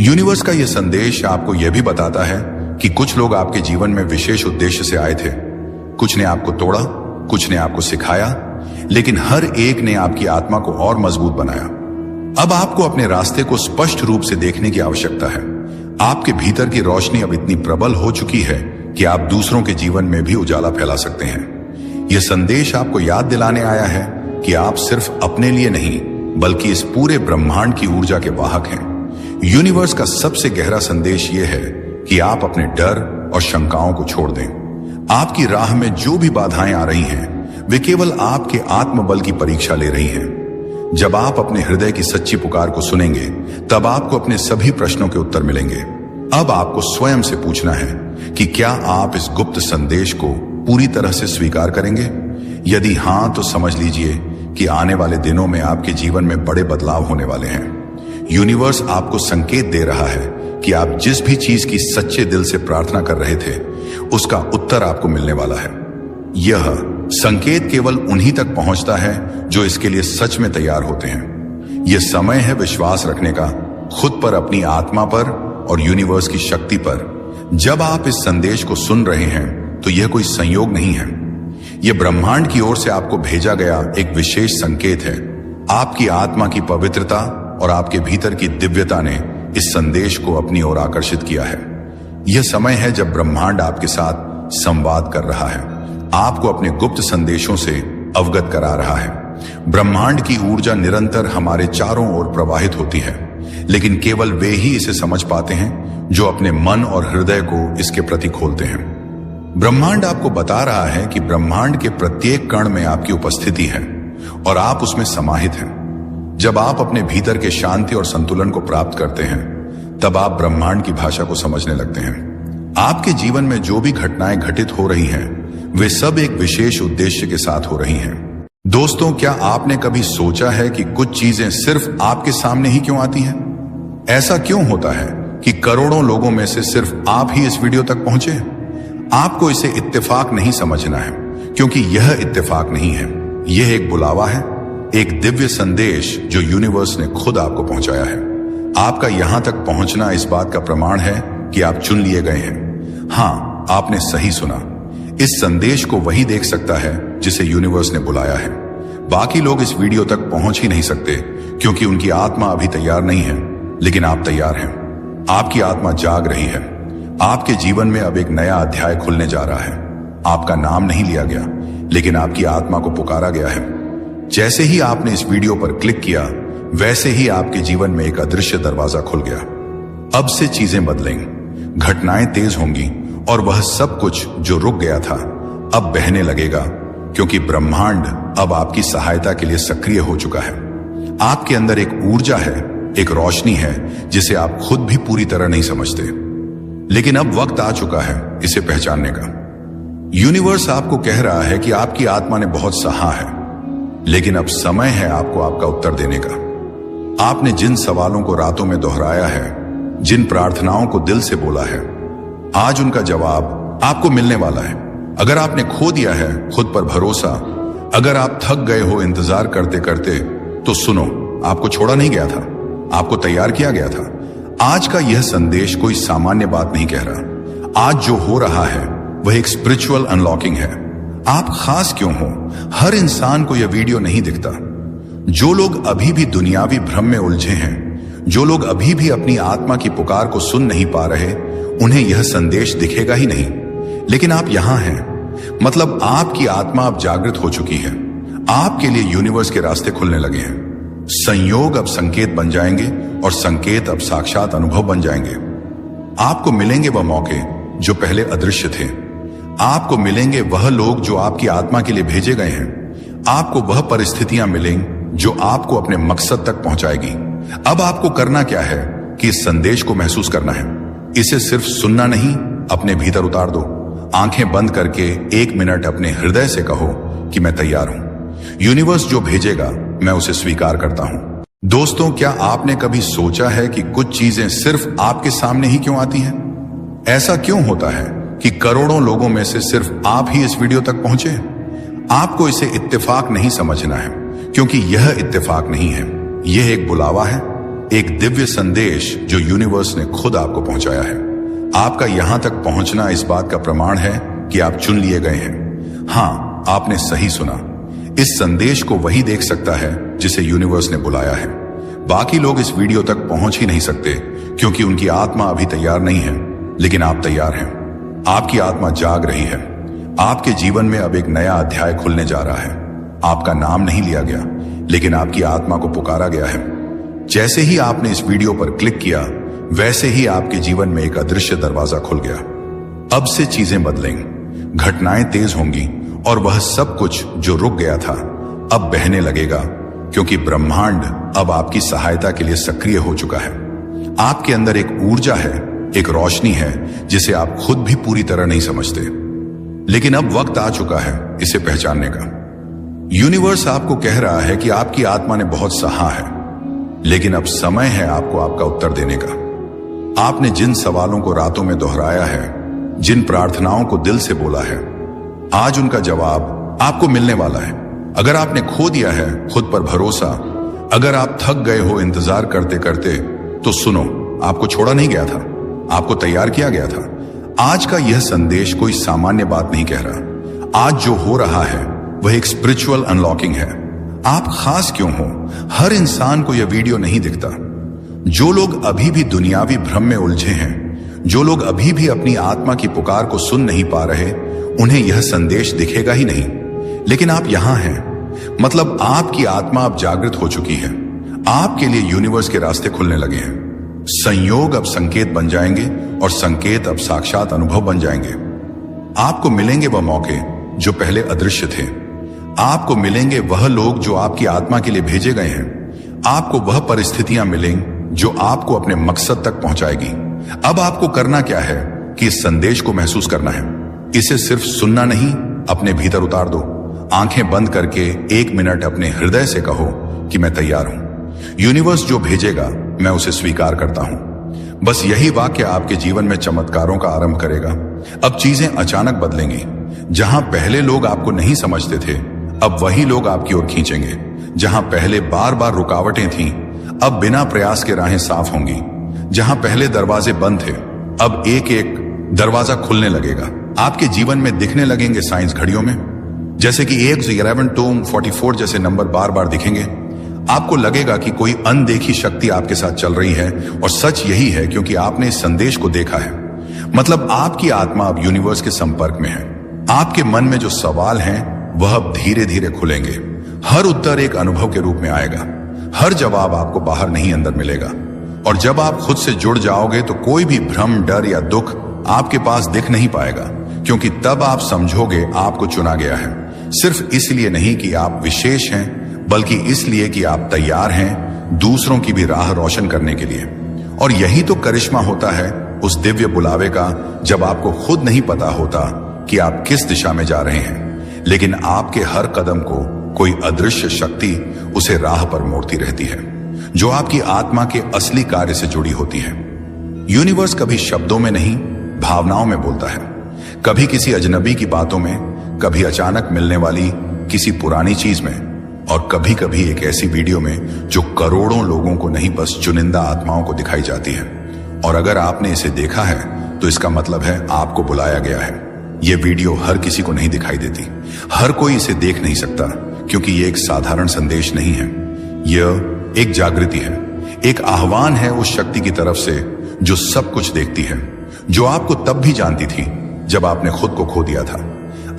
यूनिवर्स का यह संदेश आपको यह भी बताता है कि कुछ लोग आपके जीवन में विशेष उद्देश्य से आए थे। कुछ ने आपको तोड़ा, कुछ ने आपको सिखाया, लेकिन हर एक ने आपकी आत्मा को और मजबूत बनाया। अब आपको अपने रास्ते को स्पष्ट रूप से देखने की आवश्यकता है। आपके भीतर की रोशनी अब इतनी प्रबल हो चुकी है कि आप दूसरों के जीवन में भी उजाला फैला सकते हैं। यह संदेश आपको याद दिलाने आया है कि आप सिर्फ अपने लिए नहीं, बल्कि इस पूरे ब्रह्मांड की ऊर्जा के वाहक हैं। यूनिवर्स का सबसे गहरा संदेश यह है कि आप अपने डर और शंकाओं को छोड़ दें। आपकी राह में जो भी बाधाएं आ रही हैं, वे केवल आपके आत्मबल की परीक्षा ले रही हैं। जब आप अपने हृदय की सच्ची पुकार को सुनेंगे, तब आपको अपने सभी प्रश्नों के उत्तर मिलेंगे। अब आपको स्वयं से पूछना है कि क्या आप इस गुप्त संदेश को पूरी तरह से स्वीकार करेंगे? यदि हां, तो समझ लीजिए कि आने वाले दिनों में आपके जीवन में बड़े बदलाव होने वाले हैं। यूनिवर्स आपको संकेत दे रहा है कि आप जिस भी चीज की सच्चे दिल से प्रार्थना कर रहे थे, उसका उत्तर आपको मिलने वाला है। यह संकेत केवल उन्हीं तक पहुंचता है जो इसके लिए सच में तैयार होते हैं। यह समय है विश्वास रखने का, खुद पर, अपनी आत्मा पर और यूनिवर्स की शक्ति पर। जब आप इस संदेश को सुन रहे हैं, तो यह कोई संयोग नहीं है। यह ब्रह्मांड की ओर से आपको भेजा गया एक विशेष संकेत है। आपकी आत्मा की पवित्रता और आपके भीतर की दिव्यता ने इस संदेश को अपनी ओर आकर्षित किया है। यह समय है जब ब्रह्मांड आपके साथ संवाद कर रहा है, आपको अपने गुप्त संदेशों से अवगत करा रहा है। ब्रह्मांड की ऊर्जा निरंतर हमारे चारों ओर प्रवाहित होती है, लेकिन केवल वे ही इसे समझ पाते हैं जो अपने मन और हृदय को इसके प्रति खोलते हैं। ब्रह्मांड आपको बता रहा है कि ब्रह्मांड के प्रत्येक कण में आपकी उपस्थिति है और आप उसमें समाहित हैं। जब आप अपने भीतर के शांति और संतुलन को प्राप्त करते हैं, तब आप ब्रह्मांड की भाषा को समझने लगते हैं। आपके जीवन में जो भी घटनाएं घटित हो रही हैं, वे सब एक विशेष उद्देश्य के साथ हो रही हैं। दोस्तों, क्या आपने कभी सोचा है कि कुछ चीजें सिर्फ आपके सामने ही क्यों आती हैं? ऐसा क्यों होता है कि करोड़ों लोगों में से सिर्फ आप ही इस वीडियो तक पहुंचे? आपको इसे इत्तेफाक नहीं समझना है, क्योंकि यह इत्तेफाक नहीं है। यह एक बुलावा है, एक दिव्य संदेश जो यूनिवर्स ने खुद आपको पहुंचाया है। आपका यहां तक पहुंचना इस बात का प्रमाण है कि आप चुन लिए गए हैं। हां, आपने सही सुना। इस संदेश को वही देख सकता है जिसे यूनिवर्स ने बुलाया है। बाकी लोग इस वीडियो तक पहुंच ही नहीं सकते, क्योंकि उनकी आत्मा अभी तैयार नहीं है, लेकिन आप तैयार हैं। आपकी आत्मा जाग रही है। आपके जीवन में अब एक नया अध्याय खुलने जा रहा है। आपका नाम नहीं लिया गया, लेकिन आपकी आत्मा को पुकारा गया है। जैसे ही आपने इस वीडियो पर क्लिक किया, वैसे ही आपके जीवन में एक अदृश्य दरवाजा खुल गया। अब से चीजें बदलेंगी, घटनाएं तेज होंगी और वह सब कुछ जो रुक गया था अब बहने लगेगा, क्योंकि ब्रह्मांड अब आपकी सहायता के लिए सक्रिय हो चुका है। आपके अंदर एक ऊर्जा है, एक रोशनी है जिसे आप खुद भी पूरी तरह नहीं समझते, लेकिन अब वक्त आ चुका है इसे पहचानने का। यूनिवर्स आपको कह रहा है कि आपकी आत्मा ने बहुत सहा है, लेकिन अब समय है आपको आपका उत्तर देने का। आपने जिन सवालों को रातों में दोहराया है, जिन प्रार्थनाओं को दिल से बोला है, आज उनका जवाब आपको मिलने वाला है। अगर आपने खो दिया है खुद पर भरोसा, अगर आप थक गए हो इंतजार करते करते, तो सुनो, आपको छोड़ा नहीं गया था, आपको तैयार किया गया था। आज का यह संदेश कोई सामान्य बात नहीं कह रहा। आज जो हो रहा है वह एक स्पिरिचुअल अनलॉकिंग है। आप खास क्यों हो, हर इंसान को यह वीडियो नहीं दिखता। जो लोग अभी भी दुनियावी भ्रम में उलझे हैं, जो लोग अभी भी अपनी आत्मा की पुकार को सुन नहीं पा रहे, उन्हें यह संदेश दिखेगा ही नहीं। लेकिन आप यहां हैं, मतलब आपकी आत्मा अब जागृत हो चुकी है। आपके लिए यूनिवर्स के रास्ते खुलने लगे हैं। संयोग अब संकेत बन जाएंगे और संकेत अब साक्षात अनुभव बन जाएंगे। आपको मिलेंगे वह मौके जो पहले अदृश्य थे। आपको मिलेंगे वह लोग जो आपकी आत्मा के लिए भेजे गए हैं। आपको वह परिस्थितियां मिलेंगी जो आपको अपने मकसद तक पहुंचाएगी। अब आपको करना क्या है कि इस संदेश को महसूस करना है। इसे सिर्फ सुनना नहीं, अपने भीतर उतार दो। आंखें बंद करके 1 मिनट अपने हृदय से कहो कि मैं तैयार हूं। यूनिवर्स जो भेजेगा मैं उसे स्वीकार करता हूं। दोस्तों, क्या आपने कभी सोचा है कि कुछ चीजें सिर्फ आपके सामने ही क्यों आती हैं? ऐसा क्यों होता है कि करोड़ों लोगों में से सिर्फ आप ही इस वीडियो तक पहुंचे? आपको इसे इत्तेफाक नहीं समझना है, क्योंकि यह इत्तेफाक नहीं है। यह एक बुलावा है, एक दिव्य संदेश जो यूनिवर्स ने खुद आपको पहुंचाया है। आपका यहां तक पहुंचना इस बात का प्रमाण है कि आप चुन लिए गए हैं। हां, आपने सही सुना। इस संदेश को वही देख सकता है जिसे यूनिवर्स ने बुलाया है। बाकी लोग इस वीडियो तक पहुंच ही नहीं सकते, क्योंकि उनकी आत्मा अभी तैयार नहीं है, लेकिन आप तैयार हैं। आपकी आत्मा जाग रही है। आपके जीवन में अब एक नया अध्याय खुलने जा रहा है। आपका नाम नहीं लिया गया, लेकिन आपकी आत्मा को पुकारा गया है। जैसे ही आपने इस वीडियो पर क्लिक किया, वैसे ही आपके जीवन में एक अदृश्य दरवाजा खुल गया। अब से चीजें बदलेंगी, घटनाएं तेज होंगी और वह सब कुछ जो रुक गया था अब बहने लगेगा, क्योंकि ब्रह्मांड अब आपकी सहायता के लिए सक्रिय हो चुका है। आपके अंदर एक ऊर्जा है, एक रोशनी है जिसे आप खुद भी पूरी तरह नहीं समझते, लेकिन अब वक्त आ चुका है इसे पहचानने का। यूनिवर्स आपको कह रहा है कि आपकी आत्मा ने बहुत सहा है, लेकिन अब समय है आपको आपका उत्तर देने का। आपने जिन सवालों को रातों में दोहराया है, जिन प्रार्थनाओं को दिल से बोला है, आज उनका जवाब आपको मिलने वाला है। अगर आपने खो दिया है खुद पर भरोसा, अगर आप थक गए हो इंतजार करते करते, तो सुनो, आपको छोड़ा नहीं गया था, आपको तैयार किया गया था। आज का यह संदेश कोई सामान्य बात नहीं कह रहा। आज जो हो रहा है वह एक स्पिरिचुअल अनलॉकिंग है। आप खास क्यों हो, हर इंसान को यह वीडियो नहीं दिखता। जो लोग अभी भी दुनियावी भ्रम में उलझे हैं, जो लोग अभी भी अपनी आत्मा की पुकार को सुन नहीं पा रहे, उन्हें यह संदेश दिखेगा ही नहीं। लेकिन आप यहां हैं, मतलब आपकी आत्मा अब जागृत हो चुकी है। आपके लिए यूनिवर्स के रास्ते खुलने लगे हैं। संयोग अब संकेत बन जाएंगे और संकेत अब साक्षात अनुभव बन जाएंगे। आपको मिलेंगे वह मौके जो पहले अदृश्य थे। आपको मिलेंगे वह लोग जो आपकी आत्मा के लिए भेजे गए हैं। आपको वह परिस्थितियां मिलेंगी जो आपको अपने मकसद तक पहुंचाएगी। अब आपको करना क्या है कि इस संदेश को महसूस करना है। इसे सिर्फ सुनना नहीं, अपने भीतर उतार दो। आंखें बंद करके 1 मिनट अपने हृदय से कहो कि मैं तैयार हूं। यूनिवर्स जो भेजेगा मैं उसे स्वीकार करता हूं। बस यही वाक्य आपके जीवन में चमत्कारों का आरंभ करेगा। अब चीजें अचानक बदलेंगी। जहां पहले लोग आपको नहीं समझते थे, अब वही लोग आपकी ओर खींचेंगे। जहां पहले बार बार रुकावटें थीं, अब बिना प्रयास के राहें साफ होंगी। जहां पहले दरवाजे बंद थे, अब एक एक दरवाजा खुलने लगेगा। आपके जीवन में दिखने लगेंगे साइंस घड़ियों में, जैसे कि 1, 11, 2, 44 जैसे नंबर बार बार दिखेंगे। आपको लगेगा कि कोई अनदेखी शक्ति आपके साथ चल रही है, और सच यही है क्योंकि आपने इस संदेश को देखा है। मतलब आपकी आत्मा अब यूनिवर्स के संपर्क में है। आपके मन में जो सवाल हैं वह अब धीरे धीरे खुलेंगे। हर उत्तर एक अनुभव के रूप में आएगा। हर जवाब आपको बाहर नहीं अंदर मिलेगा। और जब आप खुद से जुड़ जाओगे तो कोई भी भ्रम, डर या दुख आपके पास दिख नहीं पाएगा, क्योंकि तब आप समझोगे आपको चुना गया है। सिर्फ इसलिए नहीं कि आप विशेष हैं, बल्कि इसलिए कि आप तैयार हैं दूसरों की भी राह रोशन करने के लिए। और यही तो करिश्मा होता है उस दिव्य बुलावे का, जब आपको खुद नहीं पता होता कि आप किस दिशा में जा रहे हैं, लेकिन आपके हर कदम को कोई अदृश्य शक्ति उसे राह पर मोड़ती रहती है, जो आपकी आत्मा के असली कार्य से जुड़ी होती है। यूनिवर्स कभी शब्दों में नहीं, भावनाओं में बोलता है। कभी किसी अजनबी की बातों में, कभी अचानक मिलने वाली किसी पुरानी चीज में, और कभी कभी एक ऐसी वीडियो में जो करोड़ों लोगों को नहीं, बस चुनिंदा आत्माओं को दिखाई जाती है। और अगर आपने इसे देखा है तो इसका मतलब है आपको बुलाया गया है। यह वीडियो हर किसी को नहीं दिखाई देती। हर कोई इसे देख नहीं सकता, क्योंकि यह एक साधारण संदेश नहीं है। यह एक जागृति है, एक आह्वान है उस शक्ति की तरफ से जो सब कुछ देखती है, जो आपको तब भी जानती थी जब आपने खुद को खो दिया था।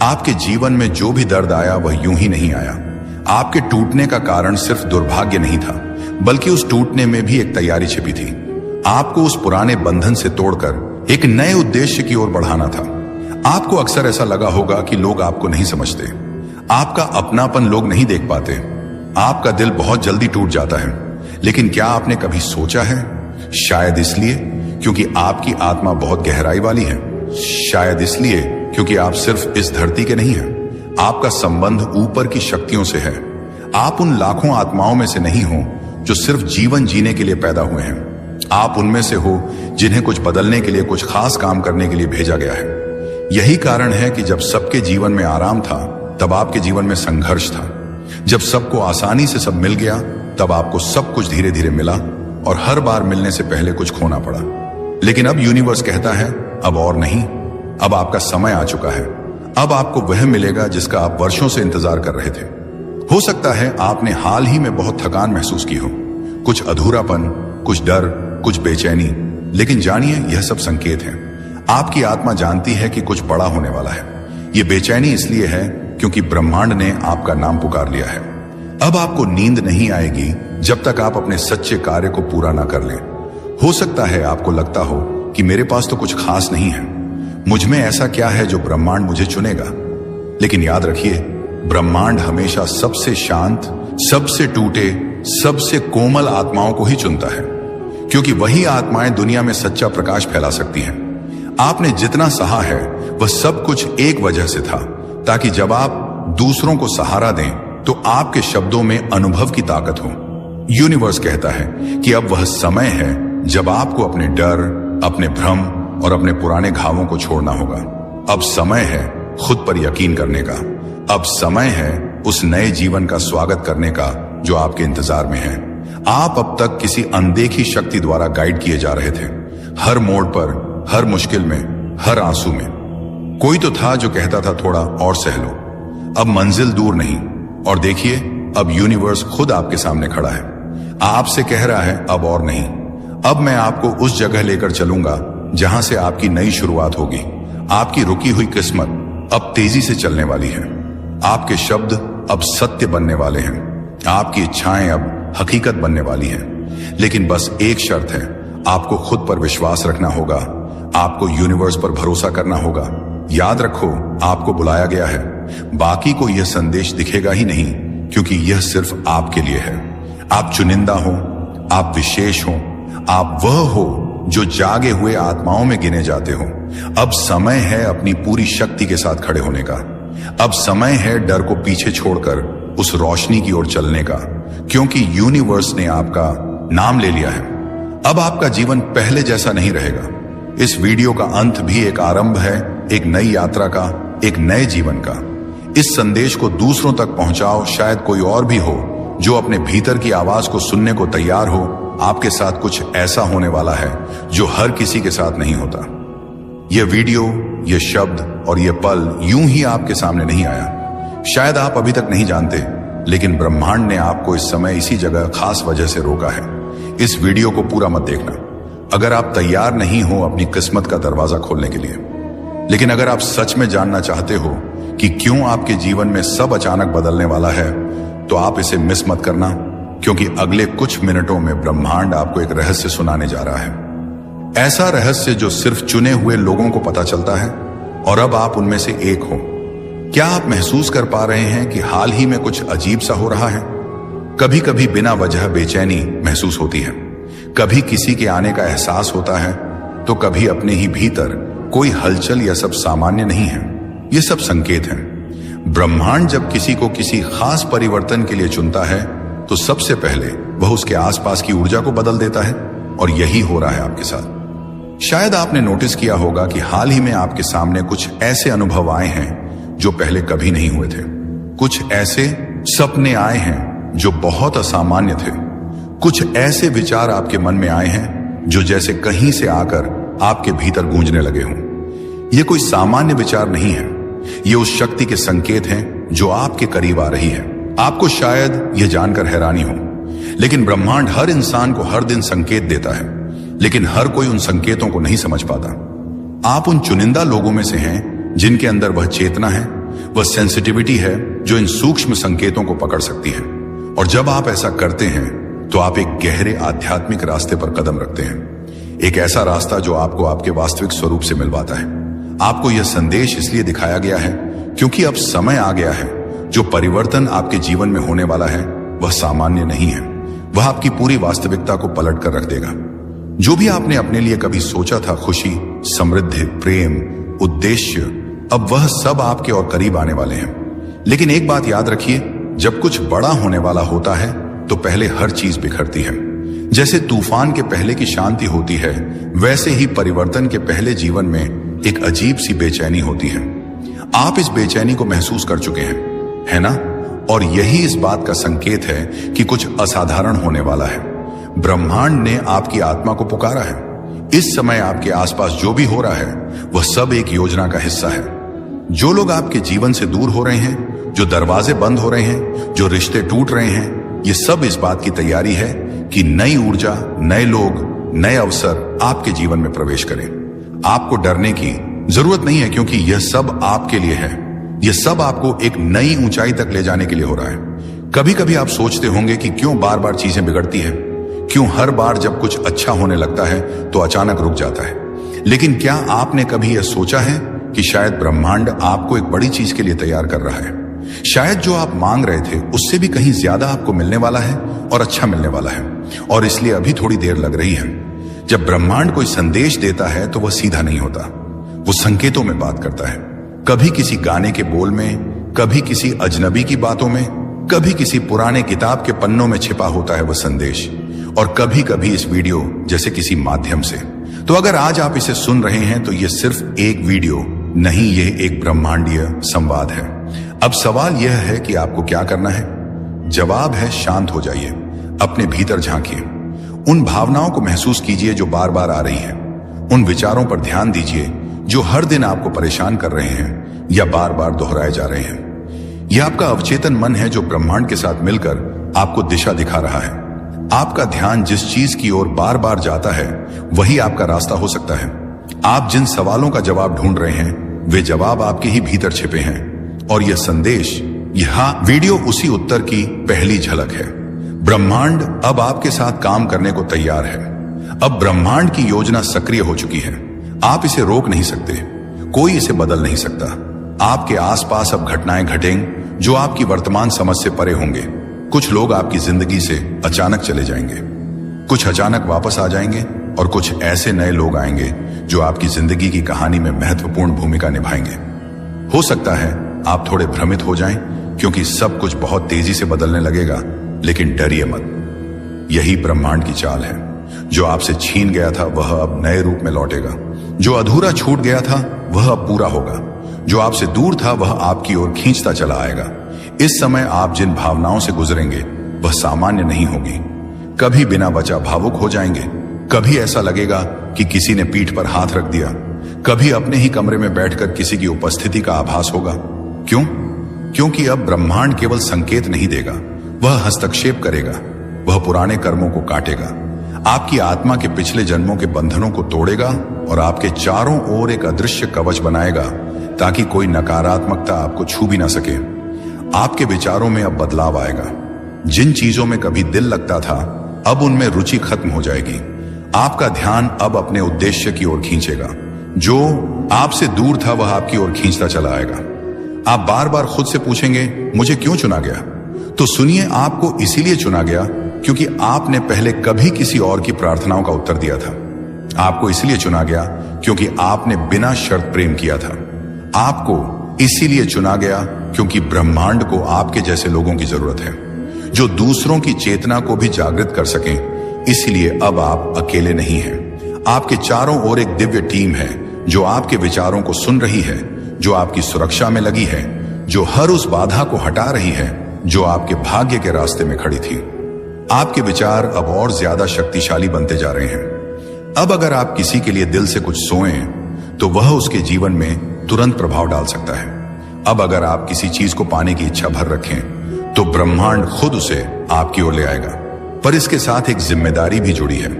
आपके जीवन में जो भी दर्द आया वह यूं ही नहीं आया। आपके टूटने का कारण सिर्फ दुर्भाग्य नहीं था, बल्कि उस टूटने में भी एक तैयारी छिपी थी। आपको उस पुराने बंधन से तोड़कर एक नए उद्देश्य की ओर बढ़ाना था। आपको अक्सर ऐसा लगा होगा कि लोग आपको नहीं समझते, आपका अपनापन लोग नहीं देख पाते, आपका दिल बहुत जल्दी टूट जाता है। लेकिन क्या आपने कभी सोचा है, शायद इसलिए क्योंकि आपकी आत्मा बहुत गहराई वाली है, शायद इसलिए क्योंकि आप सिर्फ इस धरती के नहीं हैं, आपका संबंध ऊपर की शक्तियों से है। आप उन लाखों आत्माओं में से नहीं हो जो सिर्फ जीवन जीने के लिए पैदा हुए हैं। आप उनमें से हो जिन्हें कुछ बदलने के लिए, कुछ खास काम करने के लिए भेजा गया है। यही कारण है कि जब सबके जीवन में आराम था, तब आपके जीवन में संघर्ष था। जब सबको आसानी से सब मिल गया, तब आपको सब कुछ धीरे धीरे मिला, और हर बार मिलने से पहले कुछ खोना पड़ा। लेकिन अब यूनिवर्स कहता है, अब और नहीं, अब आपका समय आ चुका है। अब आपको वह मिलेगा जिसका आप वर्षों से इंतजार कर रहे थे। हो सकता है आपने हाल ही में बहुत थकान महसूस की हो, कुछ अधूरापन, कुछ डर, कुछ बेचैनी। लेकिन जानिए, यह सब संकेत हैं। आपकी आत्मा जानती है कि कुछ बड़ा होने वाला है। यह बेचैनी इसलिए है क्योंकि ब्रह्मांड ने आपका नाम पुकार लिया है। अब आपको नींद नहीं आएगी जब तक आप अपने सच्चे कार्य को पूरा ना कर लें। हो सकता है आपको लगता हो कि मेरे पास तो कुछ खास नहीं है, मुझ में ऐसा क्या है जो ब्रह्मांड मुझे चुनेगा। लेकिन याद रखिए, ब्रह्मांड हमेशा सबसे शांत, सबसे टूटे, सबसे कोमल आत्माओं को ही चुनता है, क्योंकि वही आत्माएं दुनिया में सच्चा प्रकाश फैला सकती हैं। आपने जितना सहा है वह सब कुछ एक वजह से था, ताकि जब आप दूसरों को सहारा दें तो आपके शब्दों में अनुभव की ताकत हो। यूनिवर्स कहता है कि अब वह समय है जब आपको अपने डर, अपने भ्रम और अपने पुराने घावों को छोड़ना होगा। अब समय है खुद पर यकीन करने का। अब समय है उस नए जीवन का स्वागत करने का जो आपके इंतजार में है। आप अब तक किसी अनदेखी शक्ति द्वारा गाइड किए जा रहे थे। हर मोड़ पर, हर मुश्किल में हर आंसू में। कोई तो था जो कहता था थोड़ा और सह लो, अब मंजिल दूर नहीं। और देखिए, अब यूनिवर्स खुद आपके सामने खड़ा है, आपसे कह रहा है अब और नहीं। अब मैं आपको उस जगह लेकर चलूंगा जहां से आपकी नई शुरुआत होगी। आपकी रुकी हुई किस्मत अब तेजी से चलने वाली है। आपके शब्द अब सत्य बनने वाले हैं। आपकी इच्छाएं अब हकीकत बनने वाली हैं। लेकिन बस एक शर्त है, आपको खुद पर विश्वास रखना होगा। आपको यूनिवर्स पर भरोसा करना होगा। याद रखो, आपको बुलाया गया है। बाकी को यह संदेश दिखेगा ही नहीं, क्योंकि यह सिर्फ आपके लिए है। आप चुनिंदा हो, आप विशेष हो, आप वह हो जो जागे हुए आत्माओं में गिने जाते हो। अब समय है अपनी पूरी शक्ति के साथ खड़े होने का। अब समय है डर को पीछे छोड़कर उस रोशनी की ओर चलने का, क्योंकि यूनिवर्स ने आपका नाम ले लिया है। अब आपका जीवन पहले जैसा नहीं रहेगा। इस वीडियो का अंत भी एक आरंभ है, एक नई यात्रा का, एक नए जीवन का। इस संदेश को दूसरों तक पहुंचाओ। शायद कोई और भी हो जो अपने भीतर की आवाज को सुनने को तैयार हो। आपके साथ कुछ ऐसा होने वाला है जो हर किसी के साथ नहीं होता। यह वीडियो, यह शब्द और यह पल यूं ही आपके सामने नहीं आया। शायद आप अभी तक नहीं जानते, लेकिन ब्रह्मांड ने आपको इस समय इसी जगह खास वजह से रोका है। इस वीडियो को पूरा मत देखना अगर आप तैयार नहीं हो अपनी किस्मत का दरवाजा खोलने के लिए। लेकिन अगर आप सच में जानना चाहते हो कि क्यों आपके जीवन में सब अचानक बदलने वाला है, तो आप इसे मिस मत करना, क्योंकि अगले कुछ मिनटों में ब्रह्मांड आपको एक रहस्य सुनाने जा रहा है। ऐसा रहस्य जो सिर्फ चुने हुए लोगों को पता चलता है, और अब आप उनमें से एक हो। क्या आप महसूस कर पा रहे हैं कि हाल ही में कुछ अजीब सा हो रहा है? कभी कभी बिना वजह बेचैनी महसूस होती है, कभी किसी के आने का एहसास होता है, तो कभी अपने ही भीतर कोई हलचल। यह सब सामान्य नहीं है, ये सब संकेत हैं। ब्रह्मांड जब किसी को किसी खास परिवर्तन के लिए चुनता है, तो सबसे पहले वह उसके आसपास की ऊर्जा को बदल देता है, और यही हो रहा है आपके साथ। शायद आपने नोटिस किया होगा कि हाल ही में आपके सामने कुछ ऐसे अनुभव आए हैं जो पहले कभी नहीं हुए थे। कुछ ऐसे सपने आए हैं जो बहुत असामान्य थे। कुछ ऐसे विचार आपके मन में आए हैं जो जैसे कहीं से आकर आपके भीतर गूंजने लगे हों। ये कोई सामान्य विचार नहीं है, ये उस शक्ति के संकेत हैं जो आपके करीब आ रही है। आपको शायद यह जानकर हैरानी हो, लेकिन ब्रह्मांड हर इंसान को हर दिन संकेत देता है, लेकिन हर कोई उन संकेतों को नहीं समझ पाता। आप उन चुनिंदा लोगों में से हैं जिनके अंदर वह चेतना है, वह सेंसिटिविटी है जो इन सूक्ष्म संकेतों को पकड़ सकती है। और जब आप ऐसा करते हैं, तो आप एक गहरे आध्यात्मिक रास्ते पर कदम रखते हैं। एक ऐसा रास्ता जो आपको आपके वास्तविक स्वरूप से मिलवाता है। आपको यह संदेश इसलिए दिखाया गया है क्योंकि अब समय आ गया है। जो परिवर्तन आपके जीवन में होने वाला है, वह सामान्य नहीं है। वह आपकी पूरी वास्तविकता को पलट कर रख देगा। जो भी आपने अपने लिए कभी सोचा था, खुशी, समृद्धि, प्रेम, उद्देश्य, अब वह सब आपके और करीब आने वाले हैं। लेकिन एक बात याद रखिए, जब कुछ बड़ा होने वाला होता है, तो पहले हर चीज बिखरती है। जैसे तूफान के पहले की शांति होती है, वैसे ही परिवर्तन के पहले जीवन में एक अजीब सी बेचैनी होती है। आप इस बेचैनी को महसूस कर चुके हैं, है ना? और यही इस बात का संकेत है कि कुछ असाधारण होने वाला है। ब्रह्मांड ने आपकी आत्मा को पुकारा है। इस समय आपके आसपास जो भी हो रहा है, वह सब एक योजना का हिस्सा है। जो लोग आपके जीवन से दूर हो रहे हैं, जो दरवाजे बंद हो रहे हैं, जो रिश्ते टूट रहे हैं, ये सब इस बात की तैयारी है कि नई ऊर्जा, नए लोग, नए अवसर आपके जीवन में प्रवेश करें। आपको डरने की जरूरत नहीं है, क्योंकि यह सब आपके लिए है। यह सब आपको एक नई ऊंचाई तक ले जाने के लिए हो रहा है। कभी कभी आप सोचते होंगे कि क्यों बार बार चीजें बिगड़ती हैं, क्यों हर बार जब कुछ अच्छा होने लगता है तो अचानक रुक जाता है। लेकिन क्या आपने कभी यह सोचा है कि शायद ब्रह्मांड आपको एक बड़ी चीज के लिए तैयार कर रहा है? शायद जो आप मांग रहे थे उससे भी कहीं ज्यादा आपको मिलने वाला है, और अच्छा मिलने वाला है, और इसलिए अभी थोड़ी देर लग रही है। जब ब्रह्मांड कोई संदेश देता है तो वह सीधा नहीं होता, वो संकेतों में बात करता है। कभी किसी गाने के बोल में, कभी किसी अजनबी की बातों में, कभी किसी पुराने किताब के पन्नों में छिपा होता है वह संदेश, और कभी कभी इस वीडियो जैसे किसी माध्यम से। तो अगर आज आप इसे सुन रहे हैं, तो यह सिर्फ एक वीडियो नहीं, यह एक ब्रह्मांडीय संवाद है। अब सवाल यह है कि आपको क्या करना है? जवाब है, शांत हो जाइए, अपने भीतर झांकिए, उन भावनाओं को महसूस कीजिए जो बार बार आ रही हैं, उन विचारों पर ध्यान दीजिए जो हर दिन आपको परेशान कर रहे हैं या बार बार दोहराए जा रहे हैं। यह आपका अवचेतन मन है जो ब्रह्मांड के साथ मिलकर आपको दिशा दिखा रहा है। आपका ध्यान जिस चीज की ओर बार बार जाता है वही आपका रास्ता हो सकता है। आप जिन सवालों का जवाब ढूंढ रहे हैं वे जवाब आपके ही भीतर छिपे हैं और यह संदेश, यह वीडियो उसी उत्तर की पहली झलक है। ब्रह्मांड अब आपके साथ काम करने को तैयार है। अब ब्रह्मांड की योजना सक्रिय हो चुकी है। आप इसे रोक नहीं सकते, कोई इसे बदल नहीं सकता। आपके आसपास अब घटनाएं घटेंगी जो आपकी वर्तमान समझ से परे होंगे। कुछ लोग आपकी जिंदगी से अचानक चले जाएंगे, कुछ अचानक वापस आ जाएंगे और कुछ ऐसे नए लोग आएंगे जो आपकी जिंदगी की कहानी में महत्वपूर्ण भूमिका निभाएंगे। हो सकता है आप थोड़े भ्रमित हो जाएं क्योंकि सब कुछ बहुत तेजी से बदलने लगेगा, लेकिन डरिए मत। यही ब्रह्मांड की चाल है। जो आपसे छीन गया था वह अब नए रूप में लौटेगा। जो अधूरा छूट गया था वह अब पूरा होगा। जो आपसे दूर था वह आपकी ओर खींचता चला आएगा। इस समय आप जिन भावनाओं से गुजरेंगे वह सामान्य नहीं होगी। कभी बिना वजह भावुक हो जाएंगे, कभी ऐसा लगेगा कि किसी ने पीठ पर हाथ रख दिया, कभी अपने ही कमरे में बैठकर किसी की उपस्थिति का आभास होगा। क्यों? क्योंकि अब ब्रह्मांड केवल संकेत नहीं देगा, वह हस्तक्षेप करेगा। वह पुराने कर्मों को काटेगा, आपकी आत्मा के पिछले जन्मों के बंधनों को तोड़ेगा और आपके चारों ओर एक अदृश्य कवच बनाएगा ताकि कोई नकारात्मकता आपको छू भी ना सके। आपके विचारों में अब बदलाव आएगा। जिन चीजों में कभी दिल लगता था अब उनमें रुचि खत्म हो जाएगी। आपका ध्यान अब अपने उद्देश्य की ओर खींचेगा। जो आपसे दूर था वह आपकी ओर खींचता चला आएगा। आप बार बार खुद से पूछेंगे, मुझे क्यों चुना गया? तो सुनिए, आपको इसीलिए चुना गया क्योंकि आपने पहले कभी किसी और की प्रार्थनाओं का उत्तर दिया था। आपको इसलिए चुना गया क्योंकि आपने बिना शर्त प्रेम किया था। आपको इसीलिए चुना गया क्योंकि ब्रह्मांड को आपके जैसे लोगों की जरूरत है जो दूसरों की चेतना को भी जागृत कर सकें। इसलिए अब आप अकेले नहीं हैं। आपके चारों ओर एक दिव्य टीम है जो आपके विचारों को सुन रही है, जो आपकी सुरक्षा में लगी है, जो हर उस बाधा को हटा रही है जो आपके भाग्य के रास्ते में खड़ी थी। आपके विचार अब और ज्यादा शक्तिशाली बनते जा रहे हैं। अब अगर आप किसी के लिए दिल से कुछ सोएं तो वह उसके जीवन में तुरंत प्रभाव डाल सकता है। अब अगर आप किसी चीज को पाने की इच्छा भर रखें तो ब्रह्मांड खुद उसे आपकी ओर ले आएगा। पर इसके साथ एक जिम्मेदारी भी जुड़ी है।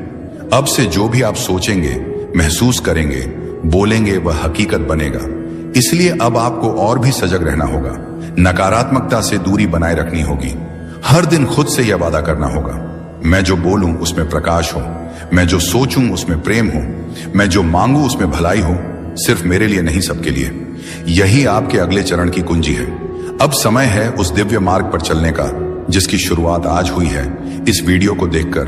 अब से जो भी आप सोचेंगे, महसूस करेंगे, बोलेंगे वह हकीकत बनेगा। इसलिए अब आपको और भी सजग रहना होगा। नकारात्मकता से दूरी बनाए रखनी होगी। हर दिन खुद से यह वादा करना होगा, मैं जो बोलूं उसमें प्रकाश हो, मैं जो सोचूं उसमें प्रेम हो, मैं जो मांगू उसमें भलाई हो, सिर्फ मेरे लिए नहीं सबके लिए। यही आपके अगले चरण की कुंजी है। अब समय है उस दिव्य मार्ग पर चलने का जिसकी शुरुआत आज हुई है इस वीडियो को देखकर,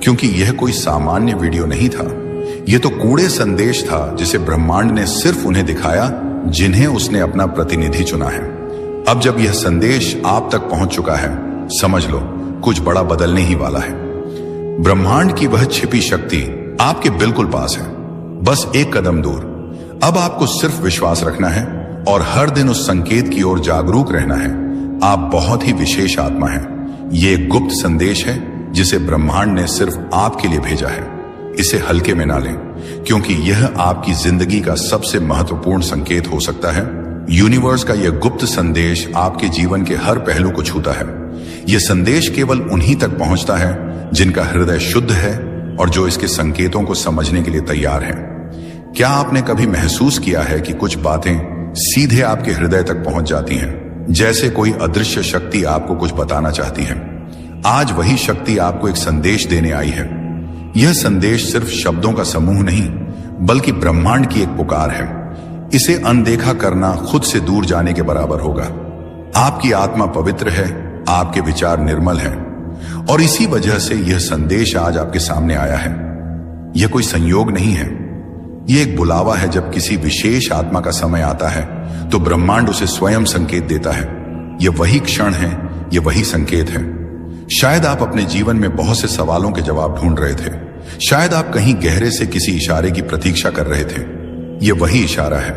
क्योंकि यह कोई सामान्य वीडियो नहीं था। यह तो कूड़े संदेश था जिसे ब्रह्मांड ने सिर्फ उन्हें दिखाया जिन्हें उसने अपना प्रतिनिधि चुना है। अब जब यह संदेश आप तक पहुंच चुका है, समझ लो कुछ बड़ा बदलने ही वाला है। ब्रह्मांड की वह छिपी शक्ति आपके बिल्कुल पास है, बस एक कदम दूर। अब आपको सिर्फ विश्वास रखना है और हर दिन उस संकेत की ओर जागरूक रहना है। आप बहुत ही विशेष आत्मा हैं। ये एक गुप्त संदेश है जिसे ब्रह्मांड ने सिर्फ आपके लिए भेजा है। इसे हल्के में ना लें, क्योंकि यह आपकी जिंदगी का सबसे महत्वपूर्ण संकेत हो सकता है। यूनिवर्स का यह गुप्त संदेश आपके जीवन के हर पहलू को छूता है। यह संदेश केवल उन्हीं तक पहुंचता है जिनका हृदय शुद्ध है और जो इसके संकेतों को समझने के लिए तैयार हैं। क्या आपने कभी महसूस किया है कि कुछ बातें सीधे आपके हृदय तक पहुंच जाती हैं, जैसे कोई अदृश्य शक्ति आपको कुछ बताना चाहती है? आज वही शक्ति आपको एक संदेश देने आई है। यह संदेश सिर्फ शब्दों का समूह नहीं, बल्कि ब्रह्मांड की एक पुकार है। इसे अनदेखा करना खुद से दूर जाने के बराबर होगा। आपकी आत्मा पवित्र है, आपके विचार निर्मल हैं, और इसी वजह से यह संदेश आज आपके सामने आया है। यह कोई संयोग नहीं है, यह एक बुलावा है। जब किसी विशेष आत्मा का समय आता है तो ब्रह्मांड उसे स्वयं संकेत देता है। यह वही क्षण है, यह वही संकेत है। शायद आप अपने जीवन में बहुत से सवालों के जवाब ढूंढ रहे थे। शायद आप कहीं गहरे से किसी इशारे की प्रतीक्षा कर रहे थे। यह वही इशारा है,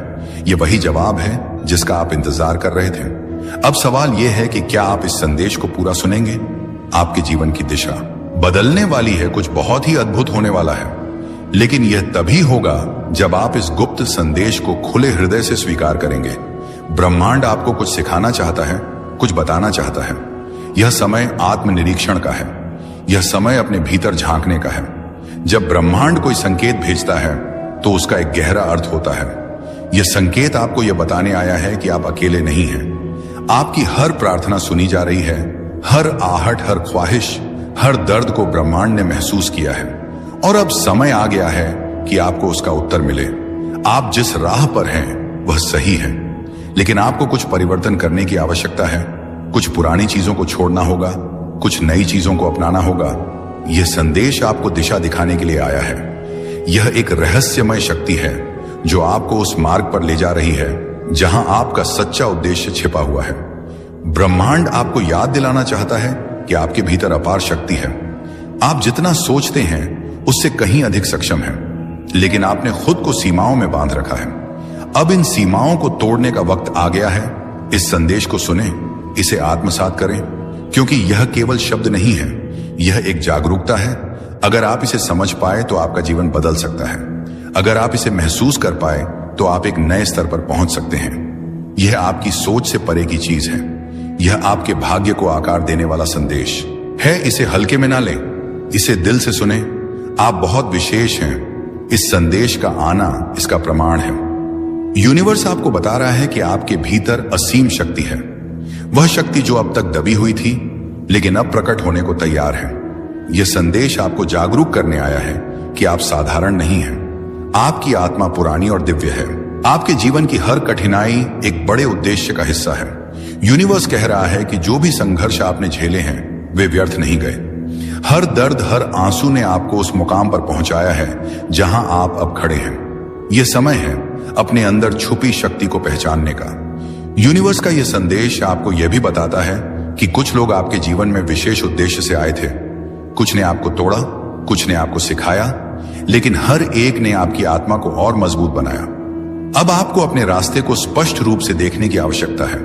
यह वही जवाब है जिसका आप इंतजार कर रहे थे। अब सवाल यह है कि क्या आप इस संदेश को पूरा सुनेंगे? आपके जीवन की दिशा बदलने वाली है, कुछ बहुत ही अद्भुत होने वाला है। लेकिन यह तभी होगा जब आप इस गुप्त संदेश को खुले हृदय से स्वीकार करेंगे। ब्रह्मांड आपको कुछ सिखाना चाहता है, कुछ बताना चाहता है। यह समय आत्मनिरीक्षण का है। यह समय अपने भीतर झांकने का है। जब ब्रह्मांड कोई संकेत भेजता है तो उसका एक गहरा अर्थ होता है। यह संकेत आपको यह बताने आया है कि आप अकेले नहीं हैं। आपकी हर प्रार्थना सुनी जा रही है। हर आहट, हर ख्वाहिश, हर दर्द को ब्रह्मांड ने महसूस किया है और अब समय आ गया है कि आपको उसका उत्तर मिले। आप जिस राह पर हैं वह सही है, लेकिन आपको कुछ परिवर्तन करने की आवश्यकता है। कुछ पुरानी चीजों को छोड़ना होगा, कुछ नई चीजों को अपनाना होगा। यह संदेश आपको दिशा दिखाने के लिए आया है। यह एक रहस्यमय शक्ति है जो आपको उस मार्ग पर ले जा रही है जहां आपका सच्चा उद्देश्य छिपा हुआ है। ब्रह्मांड आपको याद दिलाना चाहता है कि आपके भीतर अपार शक्ति है। आप जितना सोचते हैं उससे कहीं अधिक सक्षम हैं, लेकिन आपने खुद को सीमाओं में बांध रखा है। अब इन सीमाओं को तोड़ने का वक्त आ गया है। इस संदेश को सुने, इसे आत्मसात करें, क्योंकि यह केवल शब्द नहीं है, यह एक जागरूकता है। अगर आप इसे समझ पाए तो आपका जीवन बदल सकता है। अगर आप इसे महसूस कर पाए तो आप एक नए स्तर पर पहुंच सकते हैं। यह आपकी सोच से परे की चीज है। यह आपके भाग्य को आकार देने वाला संदेश है। इसे हल्के में ना लें, इसे दिल से सुने। आप बहुत विशेष हैं। इस संदेश का आना इसका प्रमाण है। यूनिवर्स आपको बता रहा है कि आपके भीतर असीम शक्ति है। वह शक्ति जो अब तक दबी हुई थी लेकिन अब प्रकट होने को तैयार है। यह संदेश आपको जागरूक करने आया है कि आप साधारण नहीं हैं। आपकी आत्मा पुरानी और दिव्य है। आपके जीवन की हर कठिनाई एक बड़े उद्देश्य का हिस्सा है। यूनिवर्स कह रहा है कि जो भी संघर्ष आपने झेले हैं वे व्यर्थ नहीं गए। हर दर्द, हर आंसू ने आपको उस मुकाम पर पहुंचाया है जहां आप अब खड़े हैं। यह समय है अपने अंदर छुपी शक्ति को पहचानने का। यूनिवर्स का यह संदेश आपको यह भी बताता है कि कुछ लोग आपके जीवन में विशेष उद्देश्य से आए थे। कुछ ने आपको तोड़ा, कुछ ने आपको सिखाया, लेकिन हर एक ने आपकी आत्मा को और मजबूत बनाया। अब आपको अपने रास्ते को स्पष्ट रूप से देखने की आवश्यकता है।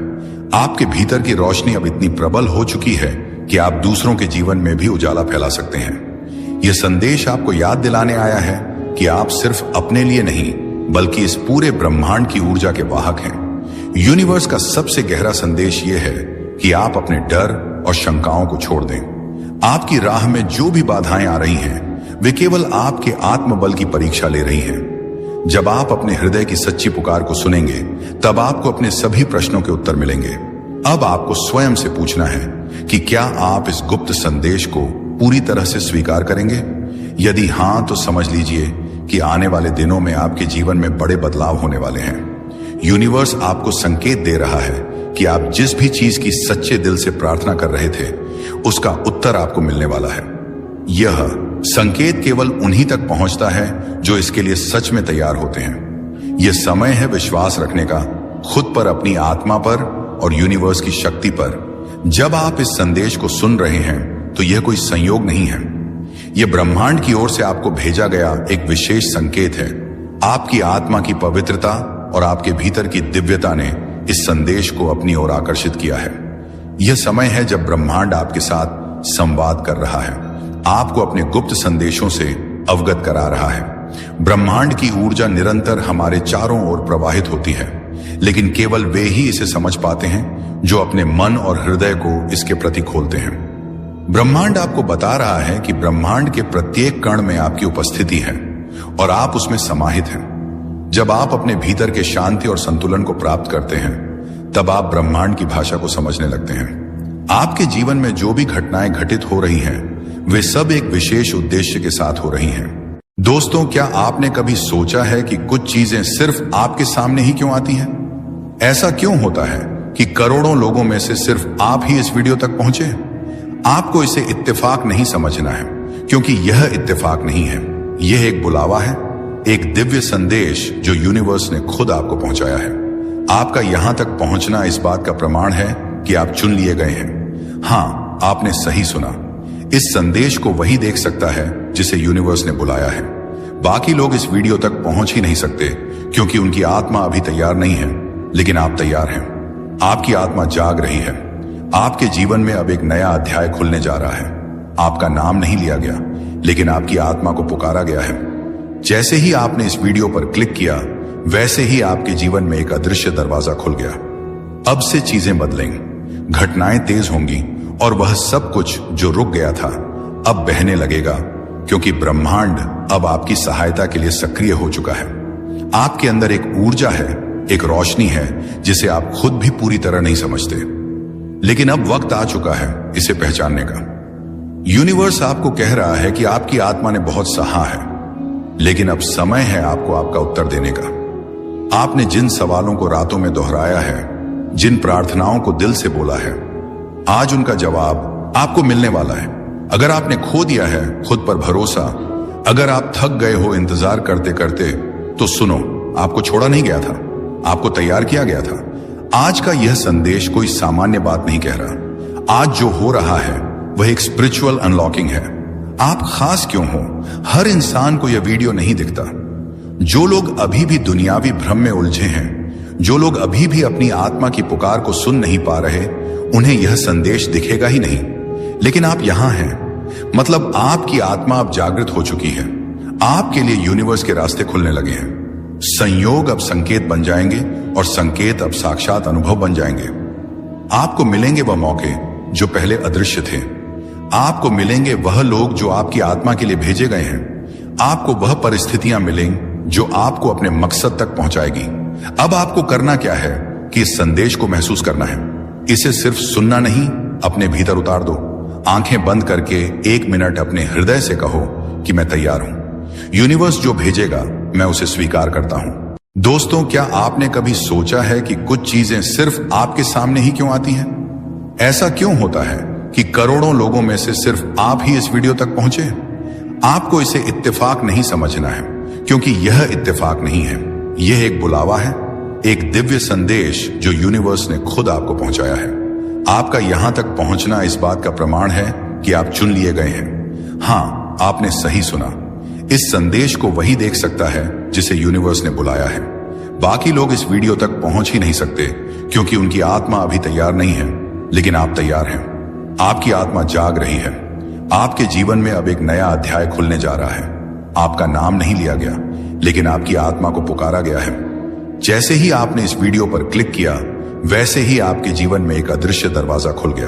आपके भीतर की रोशनी अब इतनी प्रबल हो चुकी है कि आप दूसरों के जीवन में भी उजाला फैला सकते हैं। यह संदेश आपको याद दिलाने आया है कि आप सिर्फ अपने लिए नहीं बल्कि इस पूरे ब्रह्मांड की ऊर्जा के वाहक हैं। यूनिवर्स का सबसे गहरा संदेश यह है कि आप अपने डर और शंकाओं को छोड़ दें। आपकी राह में जो भी बाधाएं आ रही हैं वे केवल आपके आत्मबल की परीक्षा ले रही हैं। जब आप अपने हृदय की सच्ची पुकार को सुनेंगे तब आपको अपने सभी प्रश्नों के उत्तर मिलेंगे। अब आपको स्वयं से पूछना है कि क्या आप इस गुप्त संदेश को पूरी तरह से स्वीकार करेंगे। यदि हां तो समझ लीजिए कि आने वाले दिनों में आपके जीवन में बड़े बदलाव होने वाले हैं। यूनिवर्स आपको संकेत दे रहा है कि आप जिस भी चीज की सच्चे दिल से प्रार्थना कर रहे थे उसका उत्तर आपको मिलने वाला है। यह संकेत केवल उन्हीं तक पहुंचता है जो इसके लिए सच में तैयार होते हैं। यह समय है विश्वास रखने का, खुद पर, अपनी आत्मा पर और यूनिवर्स की शक्ति पर। जब आप इस संदेश को सुन रहे हैं तो यह कोई संयोग नहीं है। यह ब्रह्मांड की ओर से आपको भेजा गया एक विशेष संकेत है। आपकी आत्मा की पवित्रता और आपके भीतर की दिव्यता ने इस संदेश को अपनी ओर आकर्षित किया है। यह समय है जब ब्रह्मांड आपके साथ संवाद कर रहा है, आपको अपने गुप्त संदेशों से अवगत करा रहा है। ब्रह्मांड की ऊर्जा निरंतर हमारे चारों ओर प्रवाहित होती है, लेकिन केवल वे ही इसे समझ पाते हैं जो अपने मन और हृदय को इसके प्रति खोलते हैं। ब्रह्मांड आपको बता रहा है कि ब्रह्मांड के प्रत्येक कण में आपकी उपस्थिति है और आप उसमें समाहित हैं। जब आप अपने भीतर के शांति और संतुलन को प्राप्त करते हैं तब आप ब्रह्मांड की भाषा को समझने लगते हैं। आपके जीवन में जो भी घटनाएं घटित हो रही हैं वे सब एक विशेष उद्देश्य के साथ हो रही हैं। दोस्तों, क्या आपने कभी सोचा है कि कुछ चीजें सिर्फ आपके सामने ही क्यों आती हैं? ऐसा क्यों होता है कि करोड़ों लोगों में से सिर्फ आप ही इस वीडियो तक पहुंचे? आपको इसे इत्तेफाक नहीं समझना है, क्योंकि यह इत्तेफाक नहीं है। यह एक बुलावा है, एक दिव्य संदेश जो यूनिवर्स ने खुद आपको पहुंचाया है। आपका यहां तक पहुंचना इस बात का प्रमाण है कि आप चुन लिए गए हैं। हां, आपने सही सुना। इस संदेश को वही देख सकता है जिसे यूनिवर्स ने बुलाया है। बाकी लोग इस वीडियो तक पहुंच ही नहीं सकते क्योंकि उनकी आत्मा अभी तैयार नहीं है, लेकिन आप तैयार हैं। आपकी आत्मा जाग रही है। आपके जीवन में अब एक नया अध्याय खुलने जा रहा है। आपका नाम नहीं लिया गया, लेकिन आपकी आत्मा को पुकारा गया है। जैसे ही आपने इस वीडियो पर क्लिक किया, वैसे ही आपके जीवन में एक अदृश्य दरवाजा खुल गया। अब से चीजें बदलेंगी, घटनाएं तेज होंगी और वह सब कुछ जो रुक गया था अब बहने लगेगा, क्योंकि ब्रह्मांड अब आपकी सहायता के लिए सक्रिय हो चुका है। आपके अंदर एक ऊर्जा है, एक रोशनी है जिसे आप खुद भी पूरी तरह नहीं समझते, लेकिन अब वक्त आ चुका है इसे पहचानने का। यूनिवर्स आपको कह रहा है कि आपकी आत्मा ने बहुत सहा है, लेकिन अब समय है आपको आपका उत्तर देने का। आपने जिन सवालों को रातों में दोहराया है, जिन प्रार्थनाओं को दिल से बोला है, आज उनका जवाब आपको मिलने वाला है। अगर आपने खो दिया है खुद पर भरोसा, अगर आप थक गए हो इंतजार करते करते, तो सुनो, आपको छोड़ा नहीं गया था, आपको तैयार किया गया था। आज का यह संदेश कोई सामान्य बात नहीं कह रहा। आज जो हो रहा है वह एक स्पिरिचुअल अनलॉकिंग है। आप खास क्यों हो, हर इंसान को यह वीडियो नहीं दिखता। जो लोग अभी भी दुनियावी भ्रम में उलझे हैं, जो लोग अभी भी अपनी आत्मा की पुकार को सुन नहीं पा रहे, उन्हें यह संदेश दिखेगा ही नहीं। लेकिन आप यहां हैं, मतलब आपकी आत्मा अब जागृत हो चुकी है। आपके लिए यूनिवर्स के रास्ते खुलने लगे हैं। संयोग अब संकेत बन जाएंगे और संकेत अब साक्षात अनुभव बन जाएंगे। आपको मिलेंगे वह मौके जो पहले अदृश्य थे। आपको मिलेंगे वह लोग जो आपकी आत्मा के लिए भेजे गए हैं। आपको वह परिस्थितियां मिलेंगी जो आपको अपने मकसद तक पहुंचाएगी। अब आपको करना क्या है कि इस संदेश को महसूस करना है। इसे सिर्फ सुनना नहीं, अपने भीतर उतार दो। आंखें बंद करके 1 मिनट अपने हृदय से कहो कि मैं तैयार हूं। यूनिवर्स जो भेजेगा मैं उसे स्वीकार करता हूं। दोस्तों, क्या आपने कभी सोचा है कि कुछ चीजें सिर्फ आपके सामने ही क्यों आती हैं? ऐसा क्यों होता है कि करोड़ों लोगों में से सिर्फ आप ही इस वीडियो तक पहुंचे? आपको इसे इत्तेफाक नहीं समझना है, क्योंकि यह इत्तेफाक नहीं है। यह एक बुलावा है, एक दिव्य संदेश जो यूनिवर्स ने खुद आपको पहुंचाया है। आपका यहां तक पहुंचना इस बात का प्रमाण है कि आप चुन लिए गए हैं। हां, आपने सही सुना। इस संदेश को वही देख सकता है जिसे यूनिवर्स ने बुलाया है। बाकी लोग इस वीडियो तक पहुंच ही नहीं सकते, क्योंकि उनकी आत्मा अभी तैयार नहीं है, लेकिन आप तैयार हैं। आपकी आत्मा जाग रही है। आपके जीवन में अब एक नया अध्याय खुलने जा रहा है। आपका नाम नहीं लिया गया, लेकिन आपकी आत्मा को पुकारा गया है। जैसे ही आपने इस वीडियो पर क्लिक किया, वैसे ही आपके जीवन में एक अदृश्य दरवाजा खुल गया।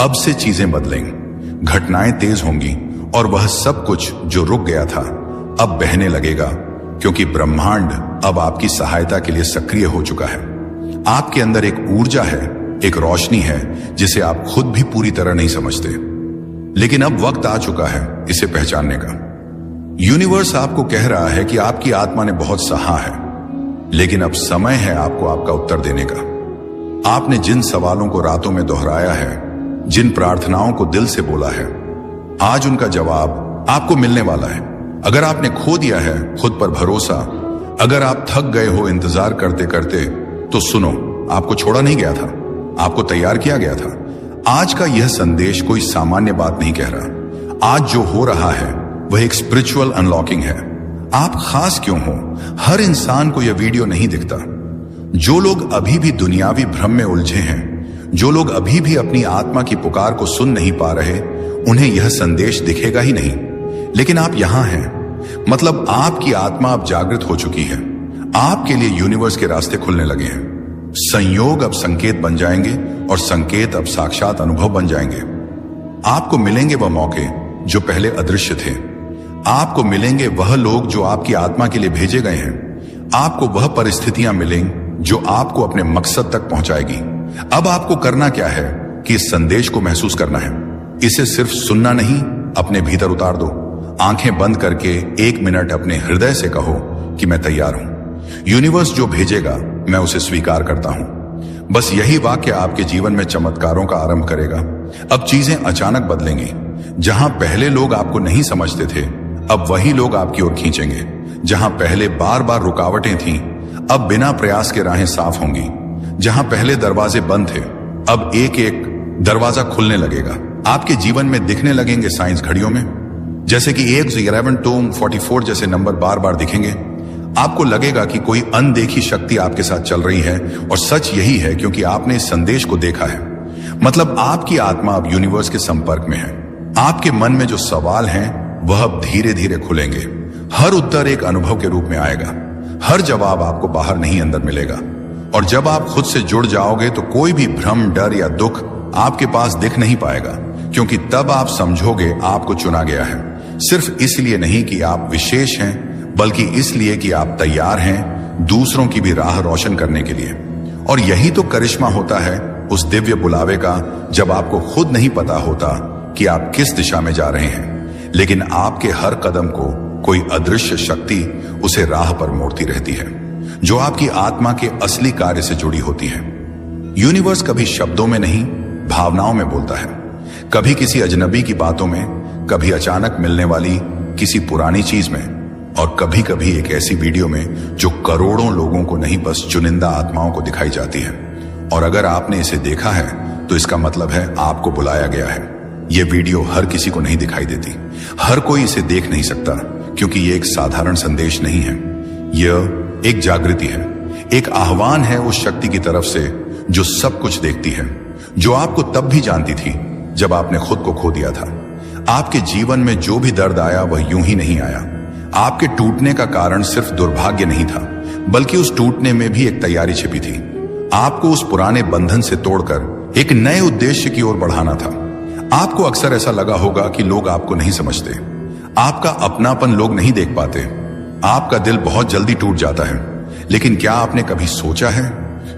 अब से चीजें बदलेंगी, घटनाएं तेज होंगी और वह सब कुछ जो रुक गया था अब बहने लगेगा, क्योंकि ब्रह्मांड अब आपकी सहायता के लिए सक्रिय हो चुका है। आपके अंदर एक ऊर्जा है, एक रोशनी है जिसे आप खुद भी पूरी तरह नहीं समझते, लेकिन अब वक्त आ चुका है इसे पहचानने का। यूनिवर्स आपको कह रहा है कि आपकी आत्मा ने बहुत सहा है, लेकिन अब समय है आपको आपका उत्तर देने का। आपने जिन सवालों को रातों में दोहराया है, जिन प्रार्थनाओं को दिल से बोला है, आज उनका जवाब आपको मिलने वाला है। अगर आपने खो दिया है खुद पर भरोसा, अगर आप थक गए हो इंतजार करते करते, तो सुनो, आपको छोड़ा नहीं गया था, आपको तैयार किया गया था। आज का यह संदेश कोई सामान्य बात नहीं कह रहा। आज जो हो रहा है वह एक स्पिरिचुअल अनलॉकिंग है। आप खास क्यों हो, हर इंसान को यह वीडियो नहीं दिखता। जो लोग अभी भी दुनियावी भ्रम में उलझे हैं, जो लोग अभी भी अपनी आत्मा की पुकार को सुन नहीं पा रहे, उन्हें यह संदेश दिखेगा ही नहीं। लेकिन आप यहां हैं, मतलब आपकी आत्मा अब जागृत हो चुकी है। आपके लिए यूनिवर्स के रास्ते खुलने लगे हैं। संयोग अब संकेत बन जाएंगे और संकेत अब साक्षात अनुभव बन जाएंगे। आपको मिलेंगे वह मौके जो पहले अदृश्य थे। आपको मिलेंगे वह लोग जो आपकी आत्मा के लिए भेजे गए हैं। आपको वह परिस्थितियां मिलेंगी जो आपको अपने मकसद तक पहुंचाएगी। अब आपको करना क्या है कि इस संदेश को महसूस करना है। इसे सिर्फ सुनना नहीं, अपने भीतर उतार दो। आंखें बंद करके 1 मिनट अपने हृदय से कहो कि मैं तैयार हूं। यूनिवर्स जो भेजेगा मैं उसे स्वीकार करता हूं। बस यही वाक्य आपके जीवन में चमत्कारों का आरंभ करेगा। अब चीजें अचानक बदलेंगी। जहां पहले लोग आपको नहीं समझते थे, अब वही लोग आपकी ओर खींचेंगे। जहां पहले बार बार रुकावटें थीं, अब बिना प्रयास के राहें साफ होंगी। जहां पहले दरवाजे बंद थे, अब एक एक दरवाजा खुलने लगेगा। आपके जीवन में दिखने लगेंगे साइंस घड़ियों में, जैसे कि 1, 11, 2, 44 जैसे नंबर बार बार दिखेंगे। आपको लगेगा कि कोई अनदेखी शक्ति आपके साथ चल रही है, और सच यही है क्योंकि आपने इस संदेश को देखा है। मतलब आपकी आत्मा अब यूनिवर्स के संपर्क में है। आपके मन में जो सवाल हैं वह अब धीरे धीरे खुलेंगे। हर उत्तर एक अनुभव के रूप में आएगा। हर जवाब आपको बाहर नहीं अंदर मिलेगा। और जब आप खुद से जुड़ जाओगे तो कोई भी भ्रम, डर या दुख आपके पास दिख नहीं पाएगा, क्योंकि तब आप समझोगे आपको चुना गया है, सिर्फ इसलिए नहीं कि आप विशेष हैं, बल्कि इसलिए कि आप तैयार हैं दूसरों की भी राह रोशन करने के लिए। और यही तो करिश्मा होता है उस दिव्य बुलावे का, जब आपको खुद नहीं पता होता कि आप किस दिशा में जा रहे हैं, लेकिन आपके हर कदम को कोई अदृश्य शक्ति उसे राह पर मोड़ती रहती है, जो आपकी आत्मा के असली कार्य से जुड़ी होती है। यूनिवर्स कभी शब्दों में नहीं, भावनाओं में बोलता है। कभी किसी अजनबी की बातों में, कभी अचानक मिलने वाली किसी पुरानी चीज में, और कभी कभी एक ऐसी वीडियो में जो करोड़ों लोगों को नहीं, बस चुनिंदा आत्माओं को दिखाई जाती है। और अगर आपने इसे देखा है तो इसका मतलब है आपको बुलाया गया है। यह वीडियो हर किसी को नहीं दिखाई देती, हर कोई इसे देख नहीं सकता, क्योंकि यह एक साधारण संदेश नहीं है। यह एक जागृति है, एक आह्वान है उस शक्ति की तरफ से जो सब कुछ देखती है, जो आपको तब भी जानती थी जब आपने खुद को खो दिया था। आपके जीवन में जो भी दर्द आया वह यूं ही नहीं आया। आपके टूटने का कारण सिर्फ दुर्भाग्य नहीं था, बल्कि उस टूटने में भी एक तैयारी छिपी थी। आपको उस पुराने बंधन से तोड़कर एक नए उद्देश्य की ओर बढ़ाना था। आपको अक्सर ऐसा लगा होगा कि लोग आपको नहीं समझते, आपका अपनापन लोग नहीं देख पाते, आपका दिल बहुत जल्दी टूट जाता है। लेकिन क्या आपने कभी सोचा है,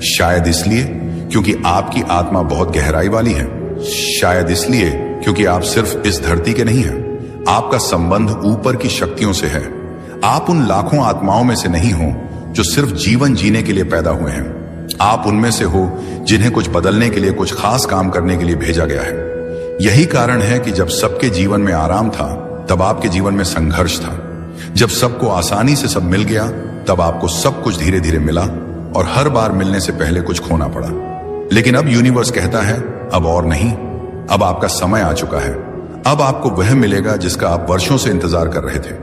शायद इसलिए क्योंकि आपकी आत्मा बहुत गहराई वाली है, शायद इसलिए क्योंकि आप सिर्फ इस धरती के नहीं हैं, आपका संबंध ऊपर की शक्तियों से है। आप उन लाखों आत्माओं में से नहीं हो जो सिर्फ जीवन जीने के लिए पैदा हुए हैं। आप उनमें से हो जिन्हें कुछ बदलने के लिए, कुछ खास काम करने के लिए भेजा गया है। यही कारण है कि जब सबके जीवन में आराम था, तब आपके जीवन में संघर्ष था। जब सबको आसानी से सब मिल गया, तब आपको सब कुछ धीरे धीरे मिला, और हर बार मिलने से पहले कुछ खोना पड़ा। लेकिन अब यूनिवर्स कहता है, अब और नहीं, अब आपका समय आ चुका है। अब आपको वह मिलेगा जिसका आप वर्षों से इंतजार कर रहे थे।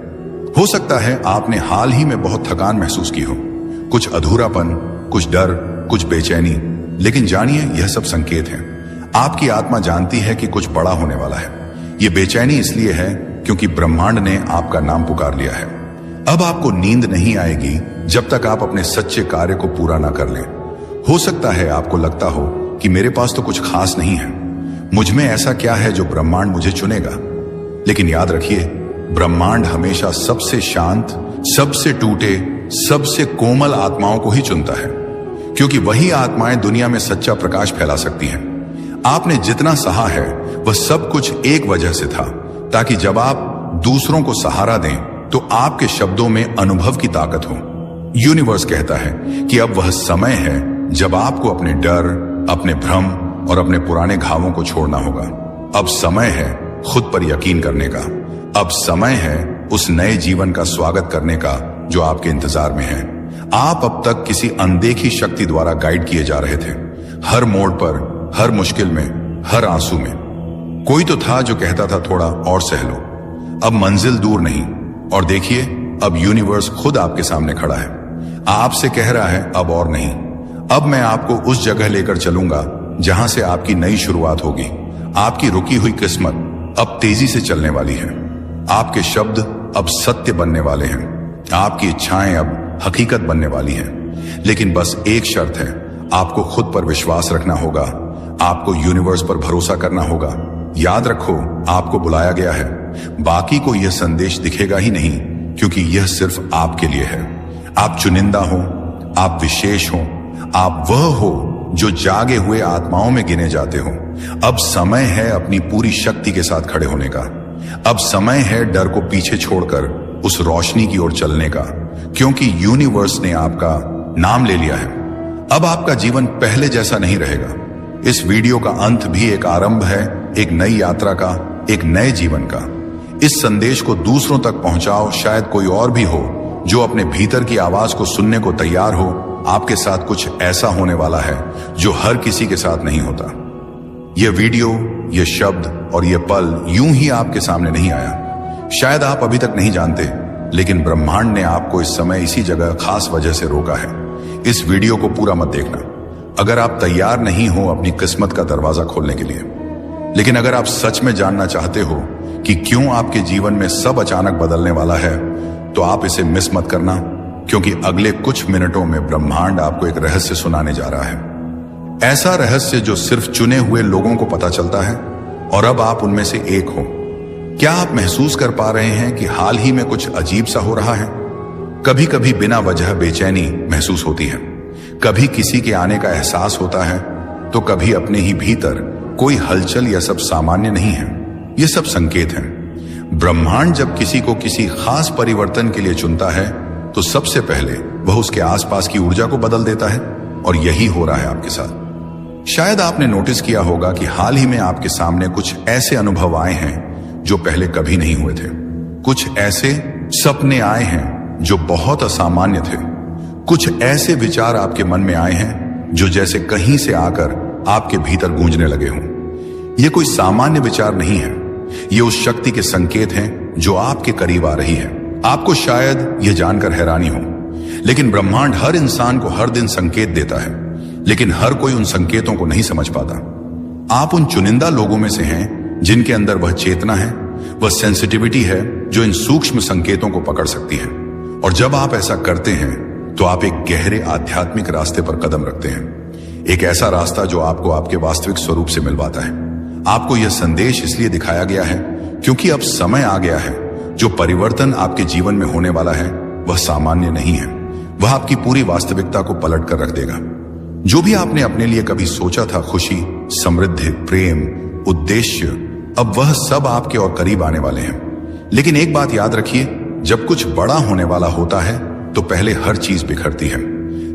हो सकता है आपने हाल ही में बहुत थकान महसूस की हो, कुछ अधूरापन, कुछ डर, कुछ बेचैनी। लेकिन जानिए, यह सब संकेत हैं। आपकी आत्मा जानती है कि कुछ बड़ा होने वाला है। यह बेचैनी इसलिए है क्योंकि ब्रह्मांड ने आपका नाम पुकार लिया है। अब आपको नींद नहीं आएगी जब तक आप अपने सच्चे कार्य को पूरा ना कर लें। हो सकता है आपको लगता हो कि मेरे पास तो कुछ खास नहीं है, मुझ में ऐसा क्या है जो ब्रह्मांड मुझे चुनेगा। लेकिन याद रखिए, ब्रह्मांड हमेशा सबसे शांत, सबसे टूटे, सबसे कोमल आत्माओं को ही चुनता है, क्योंकि वही आत्माएं दुनिया में सच्चा प्रकाश फैला सकती हैं। आपने जितना सहा है वह सब कुछ एक वजह से था, ताकि जब आप दूसरों को सहारा दें तो आपके शब्दों में अनुभव की ताकत हो। यूनिवर्स कहता है कि अब वह समय है जब आपको अपने डर, अपने भ्रम और अपने पुराने घावों को छोड़ना होगा। अब समय है खुद पर यकीन करने का। अब समय है उस नए जीवन का स्वागत करने का जो आपके इंतजार में है। आप अब तक किसी अनदेखी शक्ति द्वारा गाइड किए जा रहे थे, हर मोड़ पर, हर मुश्किल में, हर आंसू में। कोई तो था जो कहता था थोड़ा और सह लो, अब मंजिल दूर नहीं। और देखिए, अब यूनिवर्स खुद आपके सामने खड़ा है, आपसे कह रहा है अब और नहीं। अब मैं आपको उस जगह लेकर चलूंगा जहां से आपकी नई शुरुआत होगी। आपकी रुकी हुई किस्मत अब तेजी से चलने वाली है। आपके शब्द अब सत्य बनने वाले हैं, आपकी इच्छाएं अब हकीकत बनने वाली हैं। लेकिन बस एक शर्त है, आपको खुद पर विश्वास रखना होगा, आपको यूनिवर्स पर भरोसा करना होगा। याद रखो, आपको बुलाया गया है। बाकी को यह संदेश दिखेगा ही नहीं, क्योंकि यह सिर्फ आपके लिए है। आप चुनिंदा हो, आप विशेष हो, आप वह हो जो जागे हुए आत्माओं में गिने जाते हो। अब समय है अपनी पूरी शक्ति के साथ खड़े होने का। अब समय है डर को पीछे छोड़कर उस रोशनी की ओर चलने का, क्योंकि यूनिवर्स ने आपका नाम ले लिया है। अब आपका जीवन पहले जैसा नहीं रहेगा। इस वीडियो का अंत भी एक आरंभ है, एक नई यात्रा का, एक नए जीवन का। इस संदेश को दूसरों तक पहुंचाओ। शायद कोई और भी हो जो अपने भीतर की आवाज को सुनने को तैयार हो। आपके साथ कुछ ऐसा होने वाला है जो हर किसी के साथ नहीं होता। यह वीडियो, यह शब्द और यह पल यूं ही आपके सामने नहीं आया। शायद आप अभी तक नहीं जानते, लेकिन ब्रह्मांड ने आपको इस समय इसी जगह खास वजह से रोका है। इस वीडियो को पूरा मत देखना अगर आप तैयार नहीं हो अपनी किस्मत का दरवाजा खोलने के लिए। लेकिन अगर आप सच में जानना चाहते हो कि क्यों आपके जीवन में सब अचानक बदलने वाला है, तो आप इसे मिस मत करना, क्योंकि अगले कुछ मिनटों में ब्रह्मांड आपको एक रहस्य सुनाने जा रहा है। ऐसा रहस्य जो सिर्फ चुने हुए लोगों को पता चलता है, और अब आप उनमें से एक हो। क्या आप महसूस कर पा रहे हैं कि हाल ही में कुछ अजीब सा हो रहा है? कभी कभी बिना वजह बेचैनी महसूस होती है, कभी किसी के आने का एहसास होता है, तो कभी अपने ही भीतर कोई हलचल। यह सब सामान्य नहीं है, ये सब संकेत हैं। ब्रह्मांड जब किसी को किसी खास परिवर्तन के लिए चुनता है, तो सबसे पहले वह उसके आसपास की ऊर्जा को बदल देता है, और यही हो रहा है आपके साथ। शायद आपने नोटिस किया होगा कि हाल ही में आपके सामने कुछ ऐसे अनुभव आए हैं जो पहले कभी नहीं हुए थे। कुछ ऐसे सपने आए हैं जो बहुत असामान्य थे। कुछ ऐसे विचार आपके मन में आए हैं जो जैसे कहीं से आकर आपके भीतर गूंजने लगे हों। ये कोई सामान्य विचार नहीं है, ये उस शक्ति के संकेत हैं जो आपके करीब आ रही है। आपको शायद यह जानकर हैरानी हो, लेकिन ब्रह्मांड हर इंसान को हर दिन संकेत देता है, लेकिन हर कोई उन संकेतों को नहीं समझ पाता। आप उन चुनिंदा लोगों में से हैं जिनके अंदर वह चेतना है, वह सेंसिटिविटी है जो इन सूक्ष्म संकेतों को पकड़ सकती है। और जब आप ऐसा करते हैं तो आप एक गहरे आध्यात्मिक रास्ते पर कदम रखते हैं, एक ऐसा रास्ता जो आपको आपके वास्तविक स्वरूप से मिलवाता है। आपको यह संदेश इसलिए दिखाया गया है क्योंकि अब समय आ गया है। जो परिवर्तन आपके जीवन में होने वाला है वह सामान्य नहीं है, वह आपकी पूरी वास्तविकता को पलट कर रख देगा। जो भी आपने अपने लिए कभी सोचा था, खुशी, समृद्धि, प्रेम, उद्देश्य, अब वह सब आपके और करीब आने वाले हैं। लेकिन एक बात याद रखिए, जब कुछ बड़ा होने वाला होता है तो पहले हर चीज बिखरती है।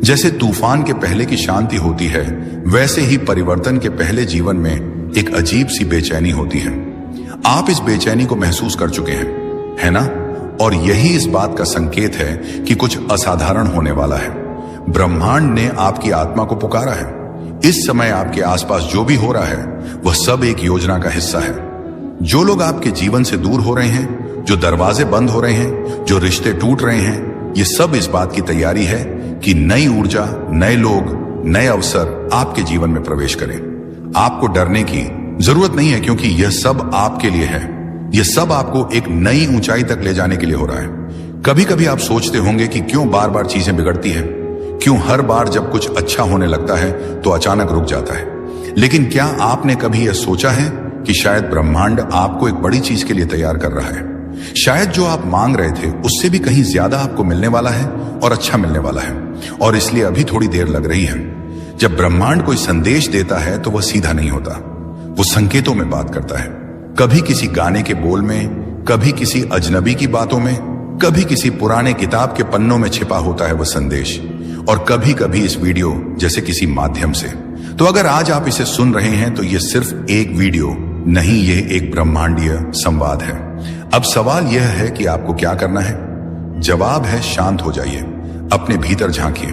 जैसे तूफान के पहले की शांति होती है, वैसे ही परिवर्तन के पहले जीवन में एक अजीब सी बेचैनी होती है। आप इस बेचैनी को महसूस कर चुके हैं, है ना? और यही इस बात का संकेत है कि कुछ असाधारण होने वाला है। ब्रह्मांड ने आपकी आत्मा को पुकारा है। इस समय आपके आसपास जो भी हो रहा है वह सब एक योजना का हिस्सा है। जो लोग आपके जीवन से दूर हो रहे हैं, जो दरवाजे बंद हो रहे हैं, जो रिश्ते टूट रहे हैं, ये सब इस बात की तैयारी है कि नई ऊर्जा, नए लोग, नए अवसर आपके जीवन में प्रवेश करें। आपको डरने की जरूरत नहीं है, क्योंकि यह सब आपके लिए है। यह सब आपको एक नई ऊंचाई तक ले जाने के लिए हो रहा है। कभी कभी आप सोचते होंगे कि क्यों बार बार चीजें बिगड़ती हैं, क्यों हर बार जब कुछ अच्छा होने लगता है तो अचानक रुक जाता है। लेकिन क्या आपने कभी यह सोचा है कि शायद ब्रह्मांड आपको एक बड़ी चीज के लिए तैयार कर रहा है? शायद जो आप मांग रहे थे उससे भी कहीं ज्यादा आपको मिलने वाला है, और अच्छा मिलने वाला है, और इसलिए अभी थोड़ी देर लग रही है। जब ब्रह्मांड कोई संदेश देता है तो वह सीधा नहीं होता, वो संकेतों में बात करता है। कभी किसी गाने के बोल में, कभी किसी अजनबी की बातों में, कभी किसी पुराने किताब के पन्नों में छिपा होता है वह संदेश, और कभी कभी इस वीडियो जैसे किसी माध्यम से। तो अगर आज आप इसे सुन रहे हैं तो यह सिर्फ एक वीडियो नहीं, यह एक ब्रह्मांडीय संवाद है। अब सवाल यह है कि आपको क्या करना है? जवाब है, शांत हो जाइए, अपने भीतर झांकिए,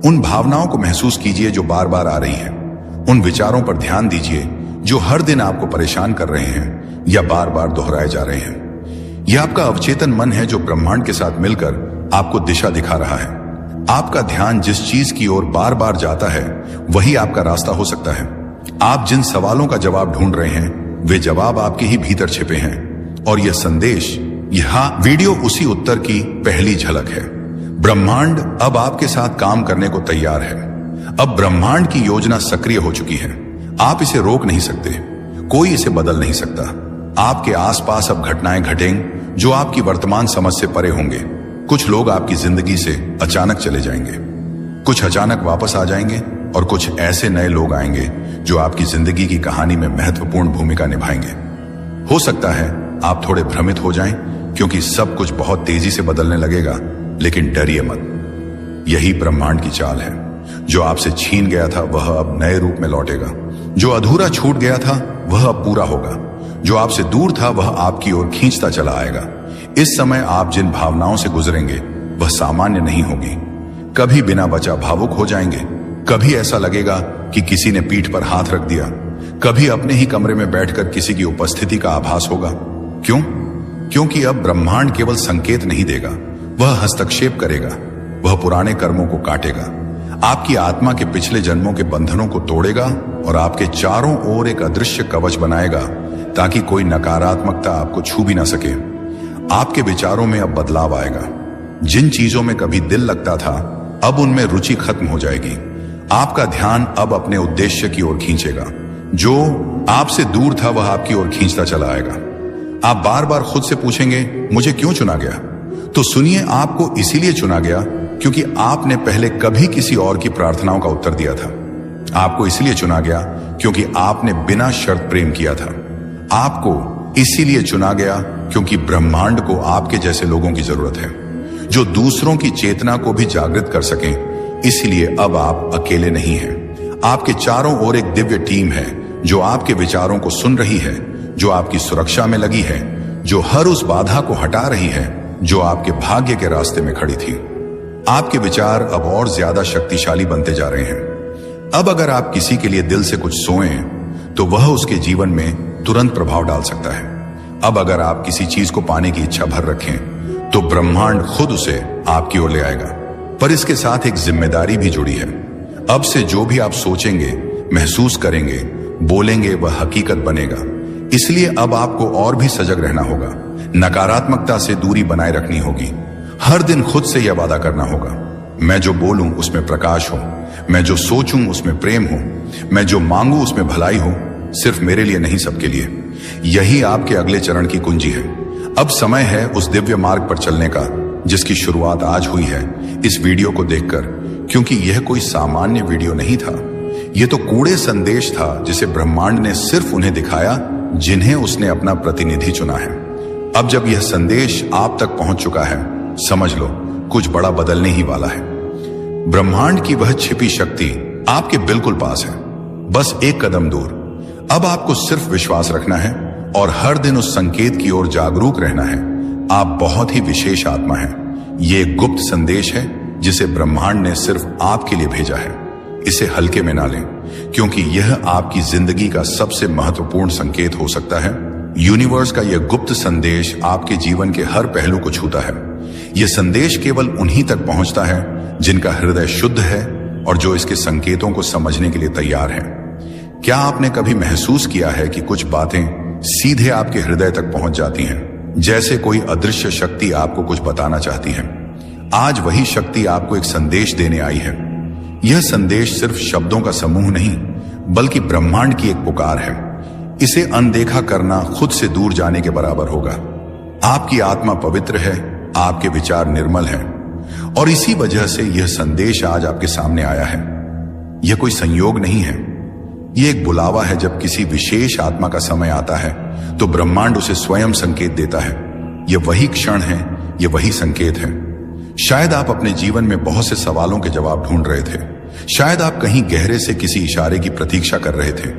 उन भावनाओं को महसूस कीजिए जो बार बार आ रही हैं, उन विचारों पर ध्यान दीजिए जो हर दिन आपको परेशान कर रहे हैं या बार बार दोहराए जा रहे हैं। यह आपका अवचेतन मन है जो ब्रह्मांड के साथ मिलकर आपको दिशा दिखा रहा है। आपका ध्यान जिस चीज की ओर बार बार जाता है वही आपका रास्ता हो सकता है। आप जिन सवालों का जवाब ढूंढ रहे हैं वे जवाब आपके ही भीतर छिपे हैं, और यह संदेश, यह वीडियो उसी उत्तर की पहली झलक है। ब्रह्मांड अब आपके साथ काम करने को तैयार है। अब ब्रह्मांड की योजना सक्रिय हो चुकी है। आप इसे रोक नहीं सकते, कोई इसे बदल नहीं सकता। आपके आसपास अब घटनाएं घटेंगी जो आपकी वर्तमान समझ से परे होंगे। कुछ लोग आपकी जिंदगी से अचानक चले जाएंगे, कुछ अचानक वापस आ जाएंगे, और कुछ ऐसे नए लोग आएंगे जो आपकी जिंदगी की कहानी में महत्वपूर्ण भूमिका निभाएंगे। हो सकता है आप थोड़े भ्रमित हो जाएं, क्योंकि सब कुछ बहुत तेजी से बदलने लगेगा, लेकिन डरिए मत। यही ब्रह्मांड की चाल है। जो आपसे छीन गया था वह अब नए रूप में लौटेगा। जो अधूरा छूट गया था वह अब पूरा होगा। जो आपसे दूर था वह आपकी ओर खींचता चला आएगा। इस समय आप जिन भावनाओं से गुजरेंगे वह सामान्य नहीं होगी। कभी बिना वजह भावुक हो जाएंगे, कभी ऐसा लगेगा कि किसी ने पीठ पर हाथ रख दिया, कभी अपने ही कमरे में बैठकर किसी की उपस्थिति का आभास होगा। क्यों? क्योंकि अब ब्रह्मांड केवल संकेत नहीं देगा, वह हस्तक्षेप करेगा। वह पुराने कर्मों को काटेगा, आपकी आत्मा के पिछले जन्मों के बंधनों को तोड़ेगा, और आपके चारों ओर एक अदृश्य कवच बनाएगा ताकि कोई नकारात्मकता आपको छू भी ना सके। आपके विचारों में अब बदलाव आएगा। जिन चीजों में कभी दिल लगता था, अब उनमें रुचि खत्म हो जाएगी। आपका ध्यान अब अपने उद्देश्य की ओर खींचेगा। जो आपसे दूर था वह आपकी ओर खींचता चला आएगा। आप बार बार खुद से पूछेंगे, मुझे क्यों चुना गया? तो सुनिए, आपको इसीलिए चुना गया क्योंकि आपने पहले कभी किसी और की प्रार्थनाओं का उत्तर दिया था। आपको इसलिए चुना गया क्योंकि आपने बिना शर्त प्रेम किया था। आपको इसीलिए चुना गया क्योंकि ब्रह्मांड को आपके जैसे लोगों की जरूरत है, जो दूसरों की चेतना को भी जागृत कर सकें। इसलिए अब आप अकेले नहीं हैं। आपके चारों ओर एक दिव्य टीम है जो आपके विचारों को सुन रही है, जो आपकी सुरक्षा में लगी है, जो हर उस बाधा को हटा रही है जो आपके भाग्य के रास्ते में खड़ी थी। आपके विचार अब और ज्यादा शक्तिशाली बनते जा रहे हैं। अब अगर आप किसी के लिए दिल से कुछ सोएं तो वह उसके जीवन में तुरंत प्रभाव डाल सकता है। अब अगर आप किसी चीज को पाने की इच्छा भर रखें तो ब्रह्मांड खुद उसे आपकी ओर ले आएगा। पर इसके साथ एक जिम्मेदारी भी जुड़ी है। अब से जो भी आप सोचेंगे, महसूस करेंगे, बोलेंगे, वह हकीकत बनेगा। इसलिए अब आपको और भी सजग रहना होगा। नकारात्मकता से दूरी बनाए रखनी होगी। हर दिन खुद से यह वादा करना होगा, मैं जो बोलूं उसमें प्रकाश हो, मैं जो सोचूं उसमें प्रेम हो, मैं जो मांगू उसमें भलाई हो, सिर्फ मेरे लिए नहीं सबके लिए। यही आपके अगले चरण की कुंजी है। अब समय है उस दिव्य मार्ग पर चलने का जिसकी शुरुआत आज हुई है इस वीडियो को देखकर, क्योंकि यह कोई सामान्य वीडियो नहीं था। यह तो कूड़े संदेश था जिसे ब्रह्मांड ने सिर्फ उन्हें दिखाया जिन्हें उसने अपना प्रतिनिधि चुना है। अब जब यह संदेश आप तक पहुंच चुका है, समझ लो कुछ बड़ा बदलने ही वाला है। ब्रह्मांड की वह छिपी शक्ति आपके बिल्कुल पास है, बस एक कदम दूर। अब आपको सिर्फ विश्वास रखना है और हर दिन उस संकेत की ओर जागरूक रहना है। आप बहुत ही विशेष आत्मा हैं। ये एक गुप्त संदेश है जिसे ब्रह्मांड ने सिर्फ आपके लिए भेजा है। इसे हल्के में ना लें, क्योंकि यह आपकी जिंदगी का सबसे महत्वपूर्ण संकेत हो सकता है। यूनिवर्स का यह गुप्त संदेश आपके जीवन के हर पहलू को छूता है। यह संदेश केवल उन्हीं तक पहुंचता है जिनका हृदय शुद्ध है और जो इसके संकेतों को समझने के लिए तैयार हैं। क्या आपने कभी महसूस किया है कि कुछ बातें सीधे आपके हृदय तक पहुंच जाती हैं, जैसे कोई अदृश्य शक्ति आपको कुछ बताना चाहती है? आज वही शक्ति आपको एक संदेश देने आई है। यह संदेश सिर्फ शब्दों का समूह नहीं, बल्कि ब्रह्मांड की एक पुकार है। इसे अनदेखा करना खुद से दूर जाने के बराबर होगा। आपकी आत्मा पवित्र है, आपके विचार निर्मल हैं, और इसी वजह से यह संदेश आज आपके सामने आया है। यह कोई संयोग नहीं है, यह एक बुलावा है। जब किसी विशेष आत्मा का समय आता है तो ब्रह्मांड उसे स्वयं संकेत देता है। यह वही क्षण है, यह वही संकेत है। शायद आप अपने जीवन में बहुत से सवालों के जवाब ढूंढ रहे थे। शायद आप कहीं गहरे से किसी इशारे की प्रतीक्षा कर रहे थे।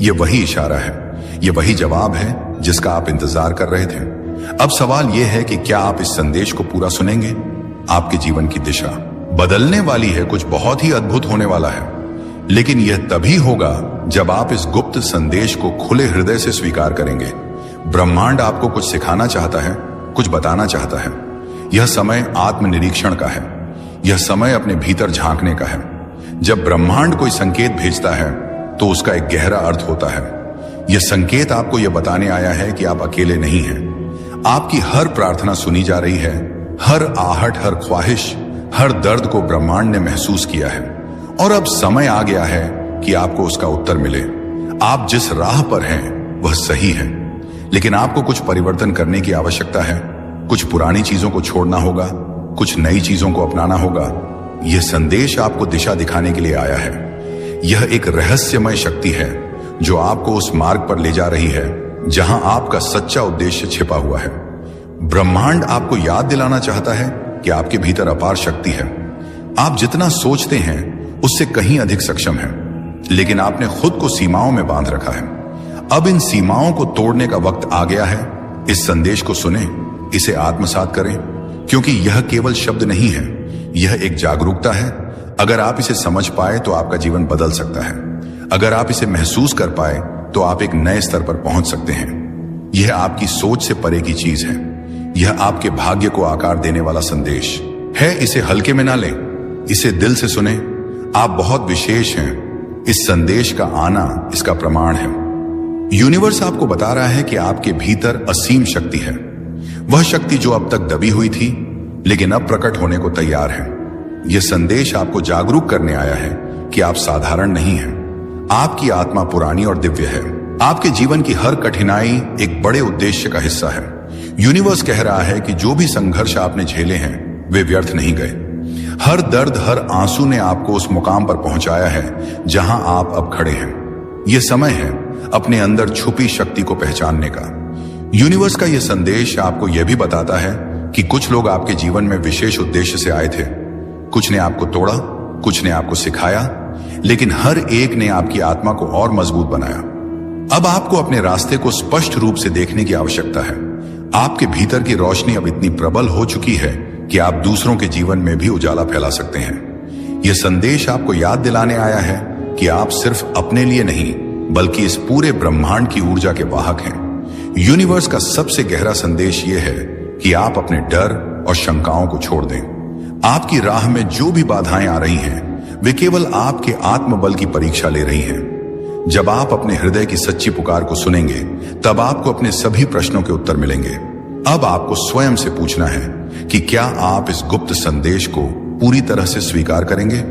यह वही इशारा है, यह वही जवाब है जिसका आप इंतजार कर रहे थे। अब सवाल यह है कि क्या आप इस संदेश को पूरा सुनेंगे? आपके जीवन की दिशा बदलने वाली है, कुछ बहुत ही अद्भुत होने वाला है। लेकिन यह तभी होगा जब आप इस गुप्त संदेश को खुले हृदय से स्वीकार करेंगे। ब्रह्मांड आपको कुछ सिखाना चाहता है, कुछ बताना चाहता है। यह समय आत्मनिरीक्षण का है। यह समय अपने भीतर झांकने का है। जब ब्रह्मांड कोई संकेत भेजता है तो उसका एक गहरा अर्थ होता है। यह संकेत आपको यह बताने आया है कि आप अकेले नहीं हैं। आपकी हर प्रार्थना सुनी जा रही है। हर आहट, हर ख्वाहिश, हर दर्द को ब्रह्मांड ने महसूस किया है, और अब समय आ गया है कि आपको उसका उत्तर मिले। आप जिस राह पर हैं वह सही है, लेकिन आपको कुछ परिवर्तन करने की आवश्यकता है। कुछ पुरानी चीजों को छोड़ना होगा, कुछ नई चीजों को अपनाना होगा। यह संदेश आपको दिशा दिखाने के लिए आया है। यह एक रहस्यमय शक्ति है जो आपको उस मार्ग पर ले जा रही है जहां आपका सच्चा उद्देश्य छिपा हुआ है। ब्रह्मांड आपको याद दिलाना चाहता है कि आपके भीतर अपार शक्ति है। आप जितना सोचते हैं उससे कहीं अधिक सक्षम है, लेकिन आपने खुद को सीमाओं में बांध रखा है। अब इन सीमाओं को तोड़ने का वक्त आ गया है। इस संदेश को सुने, इसे आत्मसात करें, क्योंकि यह केवल शब्द नहीं है, यह एक जागरूकता है। अगर आप इसे समझ पाए तो आपका जीवन बदल सकता है। अगर आप इसे महसूस कर पाए तो आप एक नए स्तर पर पहुंच सकते हैं। यह आपकी सोच से परे की चीज है। यह आपके भाग्य को आकार देने वाला संदेश है। इसे हल्के में ना लें, इसे दिल से सुने। आप बहुत विशेष हैं। इस संदेश का आना इसका प्रमाण है। यूनिवर्स आपको बता रहा है कि आपके भीतर असीम शक्ति है। वह शक्ति जो अब तक दबी हुई थी लेकिन अब प्रकट होने को तैयार है। यह संदेश आपको जागरूक करने आया है कि आप साधारण नहीं हैं। आपकी आत्मा पुरानी और दिव्य है। आपके जीवन की हर कठिनाई एक बड़े उद्देश्य का हिस्सा है। यूनिवर्स कह रहा है कि जो भी संघर्ष आपने झेले हैं वे व्यर्थ नहीं गए। हर दर्द, हर आंसू ने आपको उस मुकाम पर पहुंचाया है जहां आप अब खड़े हैं। यह समय है अपने अंदर छुपी शक्ति को पहचानने का। यूनिवर्स का यह संदेश आपको यह भी बताता है कि कुछ लोग आपके जीवन में विशेष उद्देश्य से आए थे। कुछ ने आपको तोड़ा, कुछ ने आपको सिखाया, लेकिन हर एक ने आपकी आत्मा को और मजबूत बनाया। अब आपको अपने रास्ते को स्पष्ट रूप से देखने की आवश्यकता है। आपके भीतर की रोशनी अब इतनी प्रबल हो चुकी है कि आप दूसरों के जीवन में भी उजाला फैला सकते हैं। यह संदेश आपको याद दिलाने आया है कि आप सिर्फ अपने लिए नहीं बल्कि इस पूरे ब्रह्मांड की ऊर्जा के वाहक हैं। यूनिवर्स का सबसे गहरा संदेश यह है कि आप अपने डर और शंकाओं को छोड़ दें। आपकी राह में जो भी बाधाएं आ रही हैं वे केवल आपके आत्मबल की परीक्षा ले रही हैं। जब आप अपने हृदय की सच्ची पुकार को सुनेंगे तब आपको अपने सभी प्रश्नों के उत्तर मिलेंगे। अब आपको स्वयं से पूछना है कि क्या आप इस गुप्त संदेश को पूरी तरह से स्वीकार करेंगे।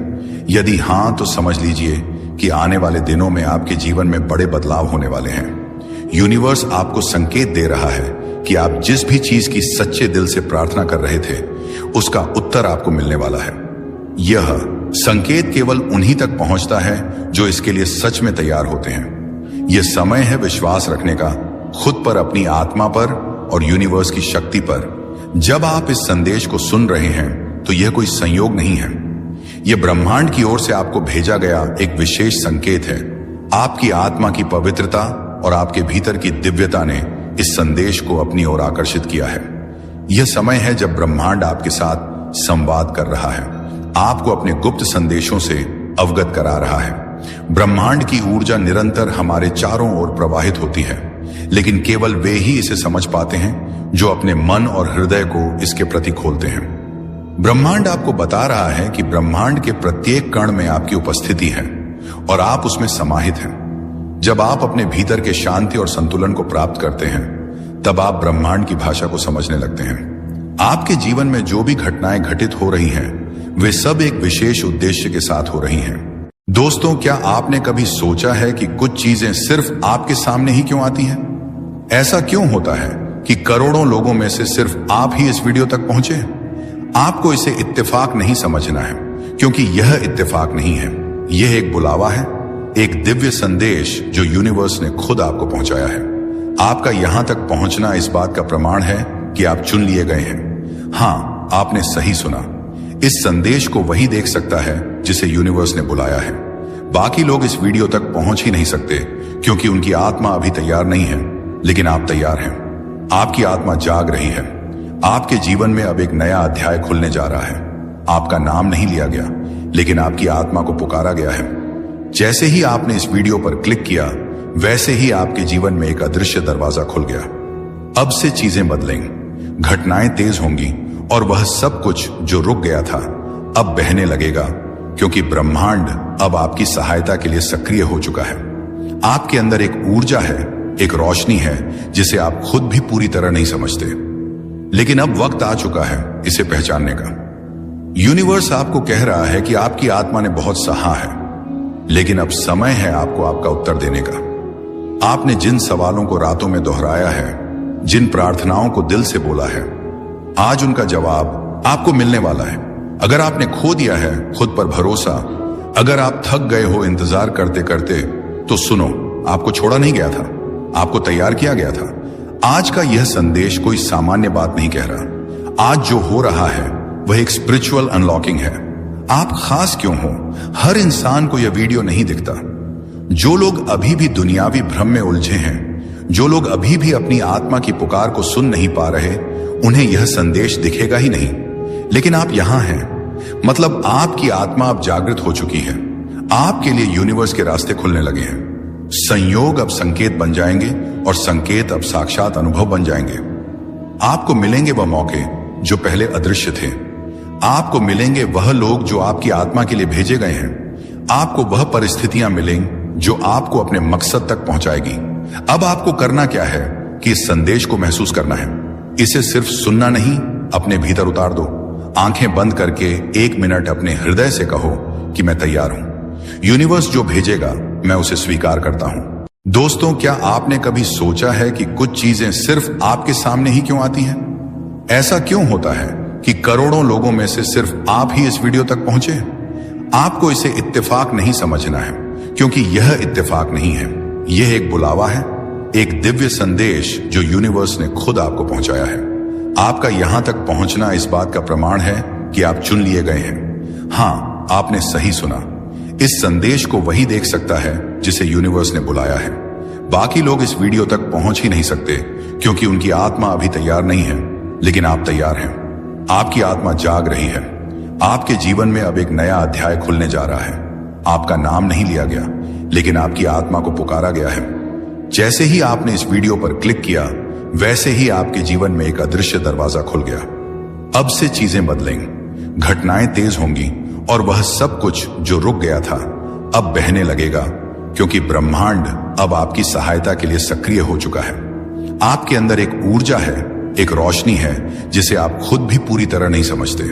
यदि हां तो समझ लीजिए कि आने वाले दिनों में आपके जीवन में बड़े बदलाव होने वाले हैं। यूनिवर्स आपको संकेत दे रहा है कि आप जिस भी चीज की सच्चे दिल से प्रार्थना कर रहे थे उसका उत्तर आपको मिलने वाला है। यह संकेत केवल उन्हीं तक पहुंचता है जो इसके लिए सच में तैयार होते हैं। यह समय है विश्वास रखने का, खुद पर, अपनी आत्मा पर और यूनिवर्स की शक्ति पर। जब आप इस संदेश को सुन रहे हैं तो यह कोई संयोग नहीं है। यह ब्रह्मांड की ओर से आपको भेजा गया एक विशेष संकेत है। आपकी आत्मा की पवित्रता और आपके भीतर की दिव्यता ने इस संदेश को अपनी ओर आकर्षित किया है। यह समय है जब ब्रह्मांड आपके साथ संवाद कर रहा है, आपको अपने गुप्त संदेशों से अवगत करा रहा है। ब्रह्मांड की ऊर्जा निरंतर हमारे चारों ओर प्रवाहित होती है, लेकिन केवल वे ही इसे समझ पाते हैं जो अपने मन और हृदय को इसके प्रति खोलते हैं। ब्रह्मांड आपको बता रहा है कि ब्रह्मांड के प्रत्येक कण में आपकी उपस्थिति है और आप उसमें समाहित हैं। जब आप अपने भीतर के शांति और संतुलन को प्राप्त करते हैं तब आप ब्रह्मांड की भाषा को समझने लगते हैं। आपके जीवन में जो भी घटनाएं घटित हो रही हैं वे सब एक विशेष उद्देश्य के साथ हो रही हैं। दोस्तों, क्या आपने कभी सोचा है कि कुछ चीजें सिर्फ आपके सामने ही क्यों आती हैं? ऐसा क्यों होता है कि करोड़ों लोगों में से सिर्फ आप ही इस वीडियो तक पहुंचे? आपको इसे इत्तेफाक नहीं समझना है, क्योंकि यह इत्तेफाक नहीं है। यह एक बुलावा है, एक दिव्य संदेश जो यूनिवर्स ने खुद आपको पहुंचाया है। आपका यहां तक पहुंचना इस बात का प्रमाण है कि आप चुन लिए गए हैं। हां, आपने सही सुना। इस संदेश को वही देख सकता है जिसे यूनिवर्स ने बुलाया है। बाकी लोग इस वीडियो तक पहुंच ही नहीं सकते क्योंकि उनकी आत्मा अभी तैयार नहीं है, लेकिन आप तैयार हैं। आपकी आत्मा जाग रही है। आपके जीवन में अब एक नया अध्याय खुलने जा रहा है। आपका नाम नहीं लिया गया, लेकिन आपकी आत्मा को पुकारा गया है। जैसे ही आपने इस वीडियो पर क्लिक किया वैसे ही आपके जीवन में एक अदृश्य दरवाजा खुल गया। अब से चीजें बदलेंगी, घटनाएं तेज होंगी और वह सब कुछ जो रुक गया था अब बहने लगेगा, क्योंकि ब्रह्मांड अब आपकी सहायता के लिए सक्रिय हो चुका है। आपके अंदर एक ऊर्जा है, एक रोशनी है जिसे आप खुद भी पूरी तरह नहीं समझते, लेकिन अब वक्त आ चुका है इसे पहचानने का। यूनिवर्स आपको कह रहा है कि आपकी आत्मा ने बहुत सहा है, लेकिन अब समय है आपको आपका उत्तर देने का। आपने जिन सवालों को रातों में दोहराया है, जिन प्रार्थनाओं को दिल से बोला है, आज उनका जवाब आपको मिलने वाला है। अगर आपने खो दिया है खुद पर भरोसा, अगर आप थक गए हो इंतजार करते करते, तो सुनो, आपको छोड़ा नहीं गया था, आपको तैयार किया गया था। आज का यह संदेश कोई सामान्य बात नहीं कह रहा। आज जो हो रहा है वह एक स्पिरिचुअल अनलॉकिंग है। आप खास क्यों हो, हर इंसान को यह वीडियो नहीं दिखता। जो लोग अभी भी दुनियावी भ्रम में उलझे हैं, जो लोग अभी भी अपनी आत्मा की पुकार को सुन नहीं पा रहे, उन्हें यह संदेश दिखेगा ही नहीं। लेकिन आप यहां हैं, मतलब आपकी आत्मा अब जागृत हो चुकी है। आपके लिए यूनिवर्स के रास्ते खुलने लगे हैं। संयोग अब संकेत बन जाएंगे और संकेत अब साक्षात अनुभव बन जाएंगे। आपको मिलेंगे वह मौके जो पहले अदृश्य थे। आपको मिलेंगे वह लोग जो आपकी आत्मा के लिए भेजे गए हैं। आपको वह परिस्थितियां मिलेंगी जो आपको अपने मकसद तक पहुंचाएगी। अब आपको करना क्या है कि इस संदेश को महसूस करना है। इसे सिर्फ सुनना नहीं, अपने भीतर उतार दो। आंखें बंद करके 1 मिनट अपने हृदय से कहो कि मैं तैयार हूं। यूनिवर्स जो भेजेगा मैं उसे स्वीकार करता हूं। दोस्तों, क्या आपने कभी सोचा है कि कुछ चीजें सिर्फ आपके सामने ही क्यों आती हैं? ऐसा क्यों होता है कि करोड़ों लोगों में से सिर्फ आप ही इस वीडियो तक पहुंचे? आपको इसे इत्तेफाक नहीं समझना है, क्योंकि यह इत्तेफाक नहीं है। यह एक बुलावा है, एक दिव्य संदेश जो यूनिवर्स ने खुद आपको पहुंचाया है। आपका यहां तक पहुंचना इस बात का प्रमाण है कि आप चुन लिए गए हैं। हां, आपने सही सुना। इस संदेश को वही देख सकता है जिसे यूनिवर्स ने बुलाया है। बाकी लोग इस वीडियो तक पहुंच ही नहीं सकते, क्योंकि उनकी आत्मा अभी तैयार नहीं है। लेकिन आप तैयार हैं। आपकी आत्मा जाग रही है। आपके जीवन में अब एक नया अध्याय खुलने जा रहा है। आपका नाम नहीं लिया गया, लेकिन आपकी आत्मा को पुकारा गया है। जैसे ही आपने इस वीडियो पर क्लिक किया, वैसे ही आपके जीवन में एक अदृश्य दरवाजा खुल गया। अब से चीजें बदलेंगी, घटनाएं तेज होंगी, और वह सब कुछ जो रुक गया था अब बहने लगेगा, क्योंकि ब्रह्मांड अब आपकी सहायता के लिए सक्रिय हो चुका है। आपके अंदर एक ऊर्जा है, एक रोशनी है जिसे आप खुद भी पूरी तरह नहीं समझते,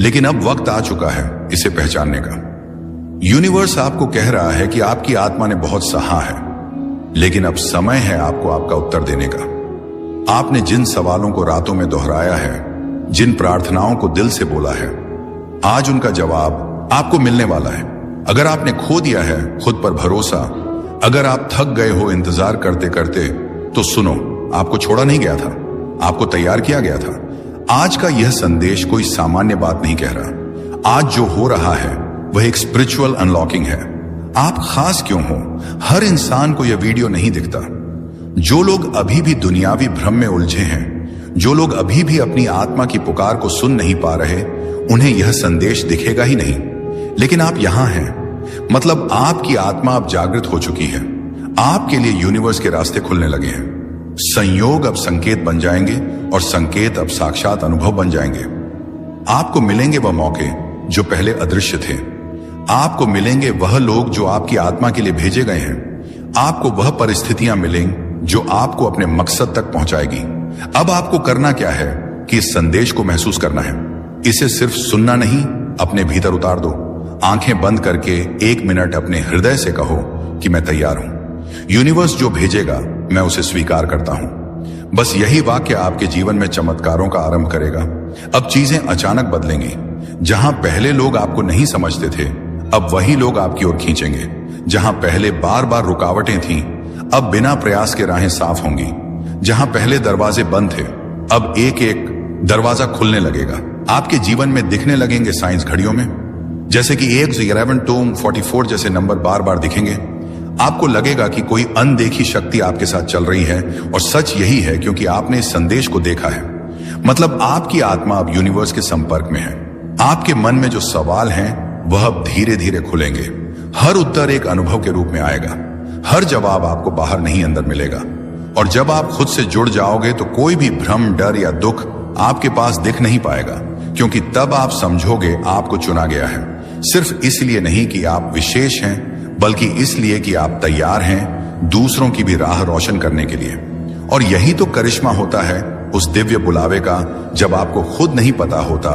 लेकिन अब वक्त आ चुका है इसे पहचानने का। यूनिवर्स आपको कह रहा है कि आपकी आत्मा ने बहुत सहा है, लेकिन अब समय है आपको आपका उत्तर देने का। आपने जिन सवालों को रातों में दोहराया है, जिन प्रार्थनाओं को दिल से बोला है, आज उनका जवाब आपको मिलने वाला है। अगर आपने खो दिया है खुद पर भरोसा, अगर आप थक गए हो इंतजार करते करते, तो सुनो, आपको छोड़ा नहीं गया था, आपको तैयार किया गया था। आज का यह संदेश कोई सामान्य बात नहीं कह रहा। आज जो हो रहा है वह एक स्पिरिचुअल अनलॉकिंग है। आप खास क्यों हो? हर इंसान को यह वीडियो नहीं दिखता। जो लोग अभी भी दुनियावी भ्रम में उलझे हैं, जो लोग अभी भी अपनी आत्मा की पुकार को सुन नहीं पा रहे, उन्हें यह संदेश दिखेगा ही नहीं। लेकिन आप यहां हैं, मतलब आपकी आत्मा अब जागृत हो चुकी है। आपके लिए यूनिवर्स के रास्ते खुलने लगे हैं। संयोग अब संकेत बन जाएंगे, और संकेत अब साक्षात अनुभव बन जाएंगे। आपको मिलेंगे वह मौके जो पहले अदृश्य थे। आपको मिलेंगे वह लोग जो आपकी आत्मा के लिए भेजे गए हैं। आपको वह परिस्थितियां मिलेंगी जो आपको अपने मकसद तक पहुंचाएगी। अब आपको करना क्या है कि इस संदेश को महसूस करना है। इसे सिर्फ सुनना नहीं, अपने भीतर उतार दो। आंखें बंद करके 1 मिनट अपने हृदय से कहो कि मैं तैयार हूं। यूनिवर्स जो भेजेगा मैं उसे स्वीकार करता हूं। बस यही वाक्य आपके जीवन में चमत्कारों का आरंभ करेगा। अब चीजें अचानक बदलेंगी। जहां पहले लोग आपको नहीं समझते थे, अब वही लोग आपकी ओर खींचेंगे। जहां पहले बार बार रुकावटें थीं, अब बिना प्रयास के राहें साफ होंगी। जहां पहले दरवाजे बंद थे, अब एक एक दरवाजा खुलने लगेगा। आपके जीवन में दिखने लगेंगे साइंस घड़ियों में, जैसे कि 1, 11, 2, 44 जैसे नंबर बार बार दिखेंगे। आपको लगेगा कि कोई अनदेखी शक्ति आपके साथ चल रही है, और सच यही है क्योंकि आपने इस संदेश को देखा है। मतलब आपकी आत्मा अब यूनिवर्स के संपर्क में है। आपके मन में जो सवाल हैं वह अब धीरे धीरे खुलेंगे। हर उत्तर एक अनुभव के रूप में आएगा। हर जवाब आपको बाहर नहीं अंदर मिलेगा। और जब आप खुद से जुड़ जाओगे तो कोई भी भ्रम, डर या दुख आपके पास दिख नहीं पाएगा, क्योंकि तब आप समझोगे आपको चुना गया है। सिर्फ इसलिए नहीं कि आप विशेष हैं, बल्कि इसलिए कि आप तैयार हैं दूसरों की भी राह रोशन करने के लिए। और यही तो करिश्मा होता है उस दिव्य बुलावे का, जब आपको खुद नहीं पता होता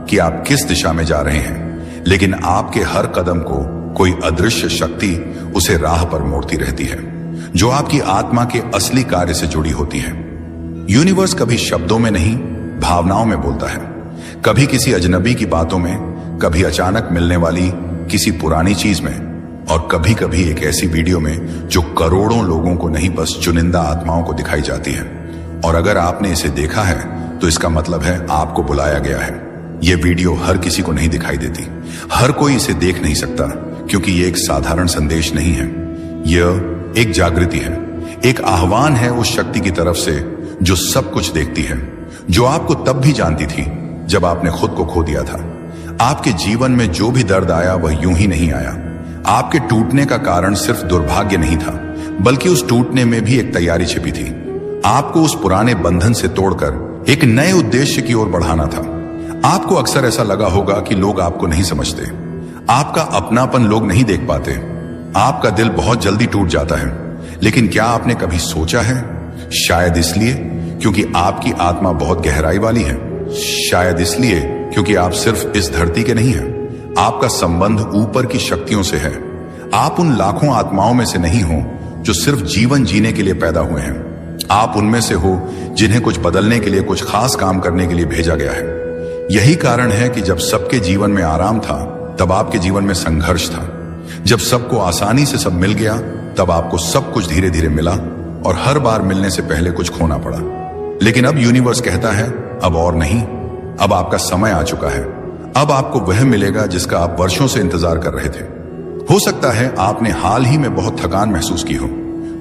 कि आप किस दिशा में जा रहे हैं, लेकिन आपके हर कदम को कोई अदृश्य शक्ति उसे राह पर मोड़ती रहती है, जो आपकी आत्मा के असली कार्य से जुड़ी होती है। यूनिवर्स कभी शब्दों में नहीं, भावनाओं में बोलता है। कभी किसी अजनबी की बातों में, कभी अचानक मिलने वाली किसी पुरानी चीज में, और कभी कभी एक ऐसी वीडियो में जो करोड़ों लोगों को नहीं, बस चुनिंदा आत्माओं को दिखाई जाती है। और अगर आपने इसे देखा है तो इसका मतलब है आपको बुलाया गया है। यह वीडियो हर किसी को नहीं दिखाई देती। हर कोई इसे देख नहीं सकता, क्योंकि यह एक साधारण संदेश नहीं है। यह एक जागृति है, एक आह्वान है उस शक्ति की तरफ से जो सब कुछ देखती है, जो आपको तब भी जानती थी जब आपने खुद को खो दिया था। आपके जीवन में जो भी दर्द आया वह यूं ही नहीं आया। आपके टूटने का कारण सिर्फ दुर्भाग्य नहीं था, बल्कि उस टूटने में भी एक तैयारी छिपी थी। आपको उस पुराने बंधन से तोड़कर एक नए उद्देश्य की ओर बढ़ाना था। आपको अक्सर ऐसा लगा होगा कि लोग आपको नहीं समझते, आपका अपनापन लोग नहीं देख पाते, आपका दिल बहुत जल्दी टूट जाता है। लेकिन क्या आपने कभी सोचा है, शायद इसलिए क्योंकि आपकी आत्मा बहुत गहराई वाली है, शायद इसलिए क्योंकि आप सिर्फ इस धरती के नहीं हैं। आपका संबंध ऊपर की शक्तियों से है। आप उन लाखों आत्माओं में से नहीं हो जो सिर्फ जीवन जीने के लिए पैदा हुए हैं। आप उनमें से हो जिन्हें कुछ बदलने के लिए, कुछ खास काम करने के लिए भेजा गया है। यही कारण है कि जब सबके जीवन में आराम था, तब आपके जीवन में संघर्ष था। जब सबको आसानी से सब मिल गया, तब आपको सब कुछ धीरे धीरे मिला और हर बार मिलने से पहले कुछ खोना पड़ा। लेकिन अब यूनिवर्स कहता है, अब और नहीं, अब आपका समय आ चुका है। अब आपको वह मिलेगा जिसका आप वर्षों से इंतजार कर रहे थे। हो सकता है आपने हाल ही में बहुत थकान महसूस की हो,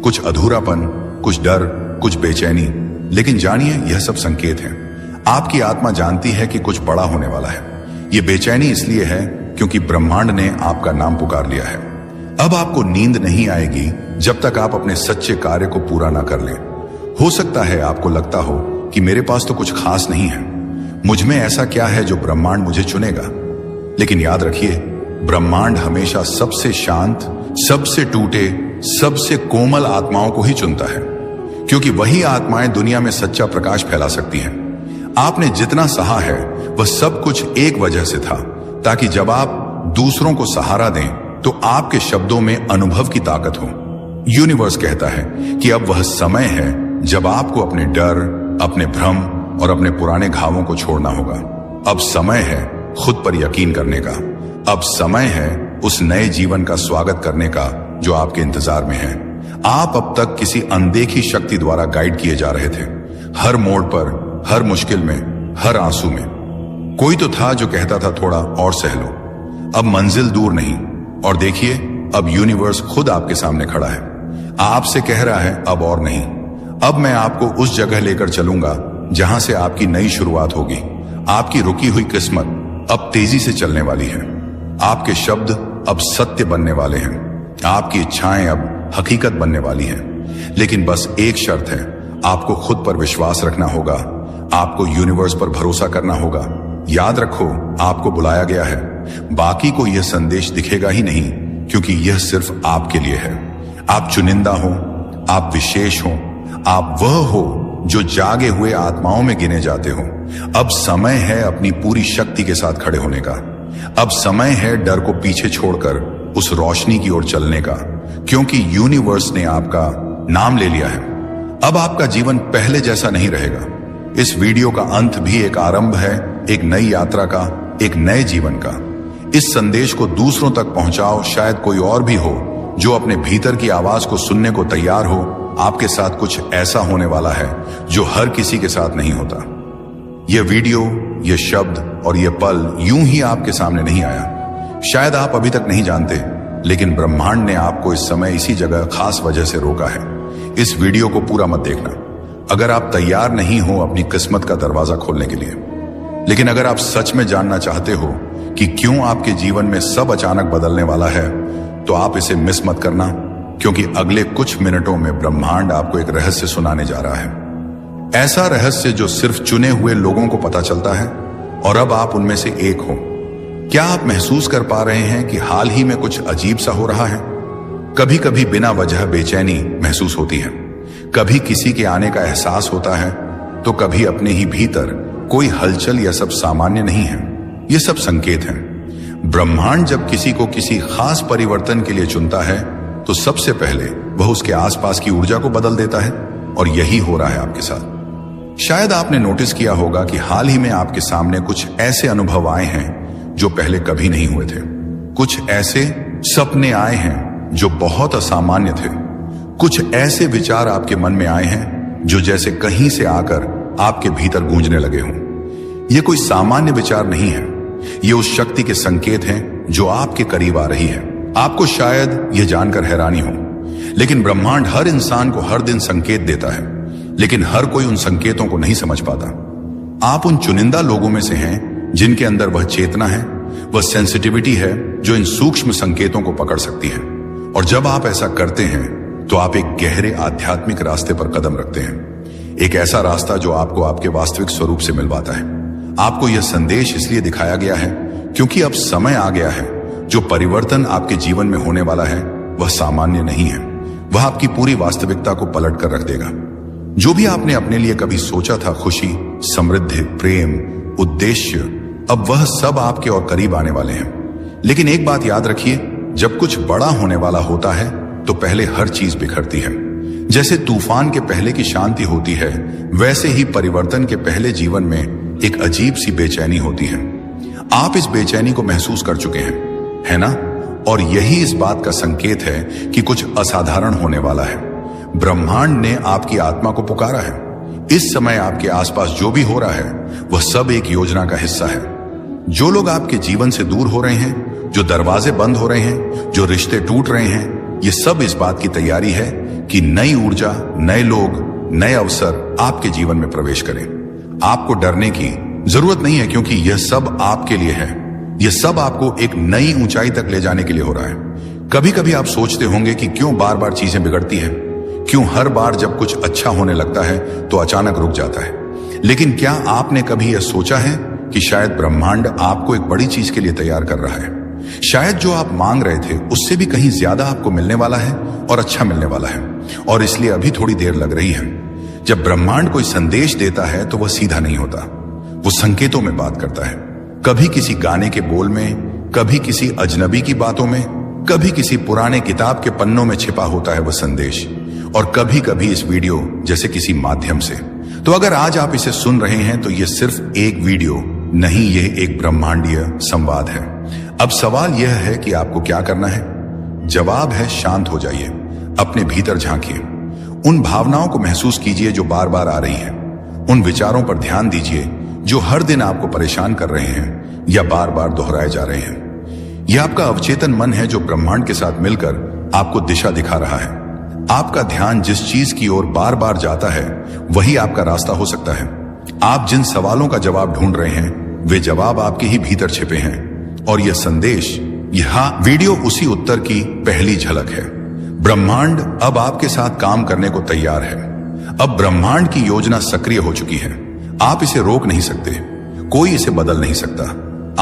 कुछ अधूरापन, कुछ डर, कुछ बेचैनी, लेकिन जानिए यह सब संकेत हैं। आपकी आत्मा जानती है कि कुछ बड़ा होने वाला है। यह बेचैनी इसलिए है क्योंकि ब्रह्मांड ने आपका नाम पुकार लिया है। अब आपको नींद नहीं आएगी जब तक आप अपने सच्चे कार्य को पूरा ना कर लें। हो सकता है आपको लगता हो कि मेरे पास तो कुछ खास नहीं है, मुझ में ऐसा क्या है जो ब्रह्मांड मुझे चुनेगा। लेकिन याद रखिए, ब्रह्मांड हमेशा सबसे शांत, सबसे टूटे, सबसे कोमल आत्माओं को ही चुनता है, क्योंकि वही आत्माएं दुनिया में सच्चा प्रकाश फैला सकती हैं। आपने जितना सहा है वह सब कुछ एक वजह से था, ताकि जब आप दूसरों को सहारा दें तो आपके शब्दों में अनुभव की ताकत हो। यूनिवर्स कहता है कि अब वह समय है जब आपको अपने डर, अपने भ्रम और अपने पुराने घावों को छोड़ना होगा। अब समय है खुद पर यकीन करने का। अब समय है उस नए जीवन का स्वागत करने का जो आपके इंतजार में है। आप अब तक किसी अनदेखी शक्ति द्वारा गाइड किए जा रहे थे। हर मोड़ पर, हर मुश्किल में, हर आंसू में कोई तो था जो कहता था थोड़ा और सह लो, अब मंजिल दूर नहीं। और देखिए, अब यूनिवर्स खुद आपके सामने खड़ा है, आपसे कह रहा है अब और नहीं। अब मैं आपको उस जगह लेकर चलूंगा जहां से आपकी नई शुरुआत होगी। आपकी रुकी हुई किस्मत अब तेजी से चलने वाली है। आपके शब्द अब सत्य बनने वाले हैं। आपकी इच्छाएं अब हकीकत बनने वाली हैं। लेकिन बस एक शर्त है, आपको खुद पर विश्वास रखना होगा। आपको यूनिवर्स पर भरोसा करना होगा। याद रखो, आपको बुलाया गया है। बाकी को यह संदेश दिखेगा ही नहीं, क्योंकि यह सिर्फ आपके लिए है। आप चुनिंदा हो, आप विशेष हो, आप वह हो जो जागे हुए आत्माओं में गिने जाते हो। अब समय है अपनी पूरी शक्ति के साथ खड़े होने का। अब समय है डर को पीछे छोड़कर उस रोशनी की ओर चलने का, क्योंकि यूनिवर्स ने आपका नाम ले लिया है। अब आपका जीवन पहले जैसा नहीं रहेगा। इस वीडियो का अंत भी एक आरंभ है, एक नई यात्रा का, एक नए जीवन का। इस संदेश को दूसरों तक पहुंचाओ। शायद कोई और भी हो जो अपने भीतर की आवाज को सुनने को तैयार हो। आपके साथ कुछ ऐसा होने वाला है जो हर किसी के साथ नहीं होता। यह वीडियो, यह शब्द और यह पल यूं ही आपके सामने नहीं आया। शायद आप अभी तक नहीं जानते, लेकिन ब्रह्मांड ने आपको इस समय इसी जगह खास वजह से रोका है। इस वीडियो को पूरा मत देखना अगर आप तैयार नहीं हो अपनी किस्मत का दरवाजा खोलने के लिए। लेकिन अगर आप सच में जानना चाहते हो कि क्यों आपके जीवन में सब अचानक बदलने वाला है, तो आप इसे मिस मत करना, क्योंकि अगले कुछ मिनटों में ब्रह्मांड आपको एक रहस्य सुनाने जा रहा है। ऐसा रहस्य जो सिर्फ चुने हुए लोगों को पता चलता है, और अब आप उनमें से एक हो। क्या आप महसूस कर पा रहे हैं कि हाल ही में कुछ अजीब सा हो रहा है? कभी कभी बिना वजह बेचैनी महसूस होती है, कभी किसी के आने का एहसास होता है, तो कभी अपने ही भीतर कोई हलचल। यह सब सामान्य नहीं है, ये सब संकेत हैं। ब्रह्मांड जब किसी को किसी खास परिवर्तन के लिए चुनता है, तो सबसे पहले वह उसके आसपास की ऊर्जा को बदल देता है, और यही हो रहा है आपके साथ। शायद आपने नोटिस किया होगा कि हाल ही में आपके सामने कुछ ऐसे अनुभव आए हैं जो पहले कभी नहीं हुए थे। कुछ ऐसे सपने आए हैं जो बहुत असामान्य थे। कुछ ऐसे विचार आपके मन में आए हैं जो जैसे कहीं से आकर आपके भीतर गूंजने लगे हों। ये कोई सामान्य विचार नहीं है, ये उस शक्ति के संकेत हैं जो आपके करीब आ रही है। आपको शायद यह जानकर हैरानी हो, लेकिन ब्रह्मांड हर इंसान को हर दिन संकेत देता है, लेकिन हर कोई उन संकेतों को नहीं समझ पाता। आप उन चुनिंदा लोगों में से हैं जिनके अंदर वह चेतना है, वह सेंसिटिविटी है जो इन सूक्ष्म संकेतों को पकड़ सकती है। और जब आप ऐसा करते हैं तो आप एक गहरे आध्यात्मिक रास्ते पर कदम रखते हैं, एक ऐसा रास्ता जो आपको आपके वास्तविक स्वरूप से मिलवाता है। आपको यह संदेश इसलिए दिखाया गया है क्योंकि अब समय आ गया है। जो परिवर्तन आपके जीवन में होने वाला है वह सामान्य नहीं है, वह आपकी पूरी वास्तविकता को पलट कर रख देगा। जो भी आपने अपने लिए कभी सोचा था, खुशी, समृद्धि, प्रेम, उद्देश्य, अब वह सब आपके और करीब आने वाले हैं। लेकिन एक बात याद रखिए, जब कुछ बड़ा होने वाला होता है तो पहले हर चीज बिखरती है। जैसे तूफान के पहले की शांति होती है, वैसे ही परिवर्तन के पहले जीवन में एक अजीब सी बेचैनी होती है। आप इस बेचैनी को महसूस कर चुके हैं, है ना? और यही इस बात का संकेत है कि कुछ असाधारण होने वाला है। ब्रह्मांड ने आपकी आत्मा को पुकारा है। इस समय आपके आसपास जो भी हो रहा है वह सब एक योजना का हिस्सा है। जो लोग आपके जीवन से दूर हो रहे हैं, जो दरवाजे बंद हो रहे हैं, जो रिश्ते टूट रहे हैं, ये सब इस बात की तैयारी है कि नई ऊर्जा, नए लोग, नए अवसर आपके जीवन में प्रवेश करें। आपको डरने की जरूरत नहीं है, क्योंकि यह सब आपके लिए है। यह सब आपको एक नई ऊंचाई तक ले जाने के लिए हो रहा है। कभी कभी आप सोचते होंगे कि क्यों बार बार चीजें बिगड़ती हैं, क्यों हर बार जब कुछ अच्छा होने लगता है तो अचानक रुक जाता है। लेकिन क्या आपने कभी यह सोचा है कि शायद ब्रह्मांड आपको एक बड़ी चीज के लिए तैयार कर रहा है? शायद जो आप मांग रहे थे उससे भी कहीं ज्यादा आपको मिलने वाला है और अच्छा मिलने वाला है, और इसलिए अभी थोड़ी देर लग रही है। जब ब्रह्मांड कोई संदेश देता है तो वह सीधा नहीं होता, वो संकेतों में बात करता है। कभी किसी गाने के बोल में, कभी किसी अजनबी की बातों में, कभी किसी पुराने किताब के पन्नों में छिपा होता है वह संदेश, और कभी कभी इस वीडियो जैसे किसी माध्यम से। तो अगर आज आप इसे सुन रहे हैं तो यह सिर्फ एक वीडियो नहीं, यह एक ब्रह्मांडीय संवाद है। अब सवाल यह है कि आपको क्या करना है? जवाब है, शांत हो जाइए, अपने भीतर झांकिए, उन भावनाओं को महसूस कीजिए जो बार बार आ रही हैं, उन विचारों पर ध्यान दीजिए जो हर दिन आपको परेशान कर रहे हैं या बार बार दोहराए जा रहे हैं। यह आपका अवचेतन मन है जो ब्रह्मांड के साथ मिलकर आपको दिशा दिखा रहा है। आपका ध्यान जिस चीज की ओर बार बार जाता है वही आपका रास्ता हो सकता है। आप जिन सवालों का जवाब ढूंढ रहे हैं वे जवाब आपके ही भीतर छिपे हैं, और यह संदेश, यह वीडियो उसी उत्तर की पहली झलक है। ब्रह्मांड अब आपके साथ काम करने को तैयार है। अब ब्रह्मांड की योजना सक्रिय हो चुकी है। आप इसे रोक नहीं सकते, कोई इसे बदल नहीं सकता।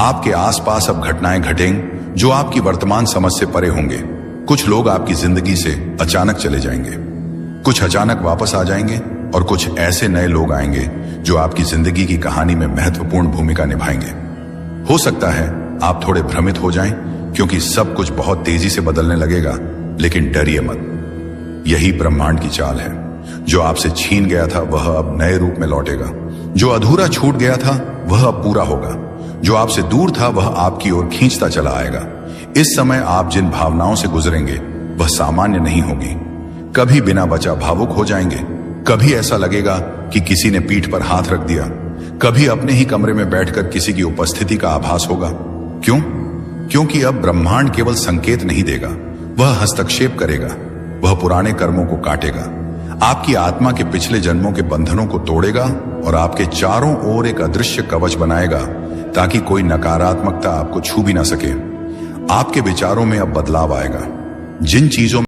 आपके आसपास अब घटनाएं घटेंगी जो आपकी वर्तमान समझ से परे होंगे। कुछ लोग आपकी जिंदगी से अचानक चले जाएंगे, कुछ अचानक वापस आ जाएंगे, और कुछ ऐसे नए लोग आएंगे जो आपकी जिंदगी की कहानी में महत्वपूर्ण भूमिका निभाएंगे। हो सकता है आप थोड़े भ्रमित हो जाएं, क्योंकि सब कुछ बहुत तेजी से बदलने लगेगा, लेकिन डरिए मत। यही ब्रह्मांड की चाल है। जो आपसे छीन गया था वह अब नए रूप में लौटेगा। जो अधूरा छूट गया था वह अब पूरा होगा। जो आपसे दूर था वह आपकी ओर खींचता चला आएगा। इस समय आप जिन भावनाओं से गुजरेंगे वह सामान्य नहीं होगी। कभी बिना वजह भावुक हो जाएंगे, कभी ऐसा लगेगा कि किसी ने पीठ पर हाथ रख दिया, कभी अपने ही कमरे में बैठकर किसी की उपस्थिति का आभास होगा। क्यों? क्योंकि अब ब्रह्मांड केवल संकेत नहीं देगा, वह हस्तक्षेप करेगा। वह पुराने कर्मों को काटेगा, आपकी आत्मा के पिछले जन्मों के बंधनों को तोड़ेगा, और आपके चारों ओर एक अदृश्य कवच बनाएगा ताकि कोई नकारात्मकता आपको छू भी ना सके। आपके विचारों में अब बदलाव आएगा। जिन चीजों